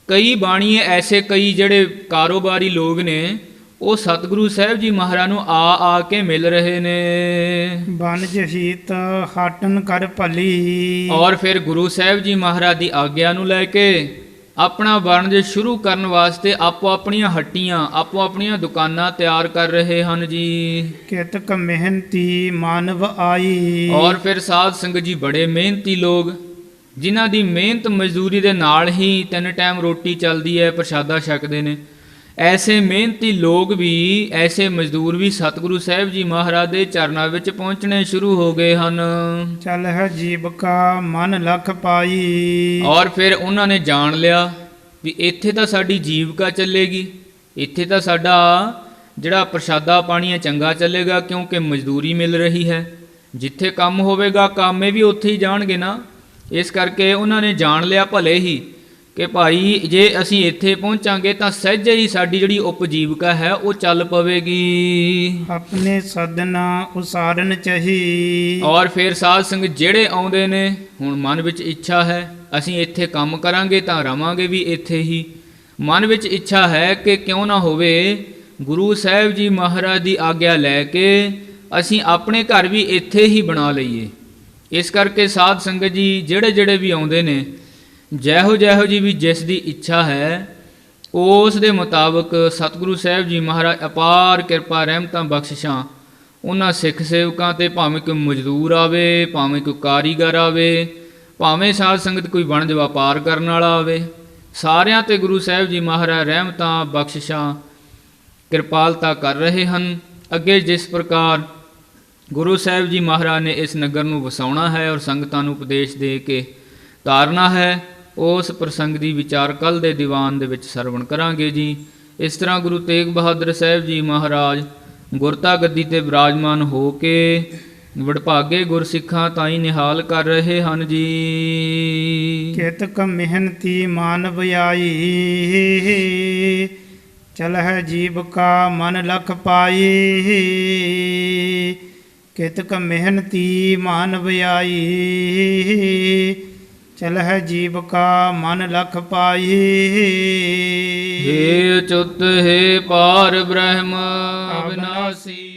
ਕਈ ਬਾਣੀਏ ਐਸੇ, ਕਈ ਜਿਹੜੇ ਕਾਰੋਬਾਰੀ ਲੋਕ ਨੇ, ਉਹ ਸਤਿਗੁਰੂ ਸਾਹਿਬ ਜੀ ਮਹਾਰਾਜ ਨੂੰ ਆ ਕੇ ਮਿਲ ਰਹੇ ਨੇ। ਬਨਜ ਹੀਤ ਹਟਨ ਕਰ ਭਲੀ। ਔਰ ਫਿਰ ਗੁਰੂ ਸਾਹਿਬ ਜੀ ਮਹਾਰਾਜ ਦੀ ਆਗਿਆ ਨੂੰ ਲੈ ਕੇ ਆਪਣਾ ਵਣਜ ਸ਼ੁਰੂ ਕਰਨ ਵਾਸਤੇ ਆਪੋ ਆਪਣੀਆਂ ਹੱਟੀਆਂ, ਆਪੋ ਆਪਣੀਆਂ ਦੁਕਾਨਾਂ ਤਿਆਰ ਕਰ ਰਹੇ ਹਨ ਜੀ। ਕਿਤਕ ਮਿਹਨਤੀ ਮਾਨਵ ਆਈ। ਔਰ ਫਿਰ ਸਾਧ ਸੰਗਤ ਜੀ ਬੜੇ ਮਿਹਨਤੀ ਲੋਕ, ਜਿਨ੍ਹਾਂ ਦੀ ਮਿਹਨਤ ਮਜ਼ਦੂਰੀ ਦੇ ਨਾਲ ਹੀ 3 ਟਾਈਮ ਰੋਟੀ ਚੱਲਦੀ ਹੈ, ਪ੍ਰਸ਼ਾਦਾ ਛਕਦੇ ਨੇ। ਐਸੇ ਮਿਹਨਤੀ ਲੋਕ ਵੀ, ਐਸੇ ਮਜ਼ਦੂਰ ਵੀ ਸਤਿਗੁਰੂ ਸਾਹਿਬ ਜੀ ਮਹਾਰਾਜ ਦੇ ਚਰਨਾਂ ਵਿੱਚ ਪਹੁੰਚਣੇ ਸ਼ੁਰੂ ਹੋ ਗਏ ਹਨ। ਚਲ ਹੈ ਜੀਵਕਾ ਮਨ ਲਖ ਪਾਈ। ਔਰ ਫਿਰ ਉਹਨਾਂ ਨੇ ਜਾਣ ਲਿਆ ਵੀ ਇੱਥੇ ਤਾਂ ਸਾਡੀ ਜੀਵਕਾ ਚੱਲੇਗੀ, ਇੱਥੇ ਤਾਂ ਸਾਡਾ ਜਿਹੜਾ ਪ੍ਰਸ਼ਾਦਾ ਪਾਣੀ ਹੈ ਚੰਗਾ ਚੱਲੇਗਾ, ਕਿਉਂਕਿ ਮਜ਼ਦੂਰੀ ਮਿਲ ਰਹੀ ਹੈ। ਜਿੱਥੇ ਕੰਮ ਹੋਵੇਗਾ ਕਾਮੇ ਵੀ ਉੱਥੇ ਹੀ ਜਾਣਗੇ ਨਾ। ਇਸ ਕਰਕੇ ਉਹਨਾਂ ਨੇ ਜਾਣ ਲਿਆ ਭਲੇ ਹੀ ਕਿ ਭਾਈ ਜੇ ਅਸੀਂ ਇੱਥੇ ਪਹੁੰਚਾਂਗੇ ਤਾਂ ਸਹਿਜੇ ਹੀ ਸਾਡੀ ਜਿਹੜੀ ਉਪਜੀਵਕਾ ਹੈ ਉਹ ਚੱਲ ਪਵੇਗੀ। ਆਪਣੇ ਸਦਨਾ ਉਸਾਰਨ ਚਾਹੀ। ਔਰ ਫਿਰ ਸਾਧ ਸੰਗਤ ਜਿਹੜੇ ਆਉਂਦੇ ਨੇ, ਹੁਣ ਮਨ ਵਿੱਚ ਇੱਛਾ ਹੈ ਅਸੀਂ ਇੱਥੇ ਕੰਮ ਕਰਾਂਗੇ ਤਾਂ ਰਵਾਂਗੇ ਵੀ ਇੱਥੇ ਹੀ। ਮਨ ਵਿੱਚ ਇੱਛਾ ਹੈ ਕਿ ਕਿਉਂ ਨਾ ਹੋਵੇ ਗੁਰੂ ਸਾਹਿਬ ਜੀ ਮਹਾਰਾਜ ਦੀ ਆਗਿਆ ਲੈ ਕੇ ਅਸੀਂ ਆਪਣੇ ਘਰ ਵੀ ਇੱਥੇ ਹੀ ਬਣਾ ਲਈਏ। ਇਸ ਕਰਕੇ ਸਾਧ ਸੰਗਤ ਜੀ ਜਿਹੜੇ ਵੀ ਆਉਂਦੇ ਨੇ, ਜਿਹੋ ਜੀ ਵੀ ਜਿਸ ਦੀ ਇੱਛਾ ਹੈ, ਉਸ ਦੇ ਮੁਤਾਬਕ ਸਤਿਗੁਰੂ ਸਾਹਿਬ ਜੀ ਮਹਾਰਾਜ ਅਪਾਰ ਕਿਰਪਾ ਰਹਿਮਤਾਂ ਬਖਸ਼ਿਸ਼ਾਂ ਉਹਨਾਂ ਸਿੱਖ ਸੇਵਕਾਂ ਤੇ, ਭਾਵੇਂ ਕੋਈ ਮਜ਼ਦੂਰ ਆਵੇ, ਭਾਵੇਂ ਕੋਈ ਕਾਰੀਗਰ ਆਵੇ, ਭਾਵੇਂ ਸਾਧ ਸੰਗਤ ਕੋਈ ਵਣਜ ਵਪਾਰ ਕਰਨ ਵਾਲਾ ਆਵੇ, ਸਾਰਿਆਂ ਤੇ ਗੁਰੂ ਸਾਹਿਬ ਜੀ ਮਹਾਰਾਜ ਰਹਿਮਤਾਂ ਬਖਸ਼ਿਸ਼ਾਂ ਕਿਰਪਾਲਤਾ ਕਰ ਰਹੇ ਹਨ। ਅੱਗੇ ਜਿਸ ਪ੍ਰਕਾਰ ਗੁਰੂ ਸਾਹਿਬ ਜੀ ਮਹਾਰਾਜ ਨੇ ਇਸ ਨਗਰ ਨੂੰ ਵਸਾਉਣਾ ਹੈ ਔਰ ਸੰਗਤਾਂ ਨੂੰ ਉਪਦੇਸ਼ ਦੇ ਕੇ ਤਾਰਨਾ ਹੈ, ਉਸ ਪ੍ਰਸੰਗ ਦੀ ਵਿਚਾਰ ਕੱਲ੍ਹ ਦੇ ਦੀਵਾਨ ਦੇ ਵਿੱਚ ਸਰਵਣ ਕਰਾਂਗੇ ਜੀ। ਇਸ ਤਰ੍ਹਾਂ ਗੁਰੂ ਤੇਗ ਬਹਾਦਰ ਸਾਹਿਬ ਜੀ ਮਹਾਰਾਜ ਗੁਰਤਾ ਗੱਦੀ ਤੇ ਵਿਰਾਜਮਾਨ ਹੋ ਕੇ ਵਡਭਾਗੇ ਗੁਰਸਿੱਖਾਂ ਤਾਈਂ ਨਿਹਾਲ ਕਰ ਰਹੇ ਹਨ ਜੀ। ਕਿਤਕ ਮਿਹਨਤੀ ਮਾਨਵ ਆਈ। ਚਲ ਹੈ ਜੀਵਕਾ ਮਨ ਲਖ ਪਾਈ। ਕਿਤਕ ਮਿਹਨਤੀ ਮਾਨਵ ਆਈ। ਚਲ ਹੈ ਜੀਵਕਾ ਮਨ ਲਖ ਪਾਈ। ਹੇ ਅਚੁੱਤ ਹੈ ਪਾਰ ਬ੍ਰਹਮ ਅਵਿਨਾਸੀ।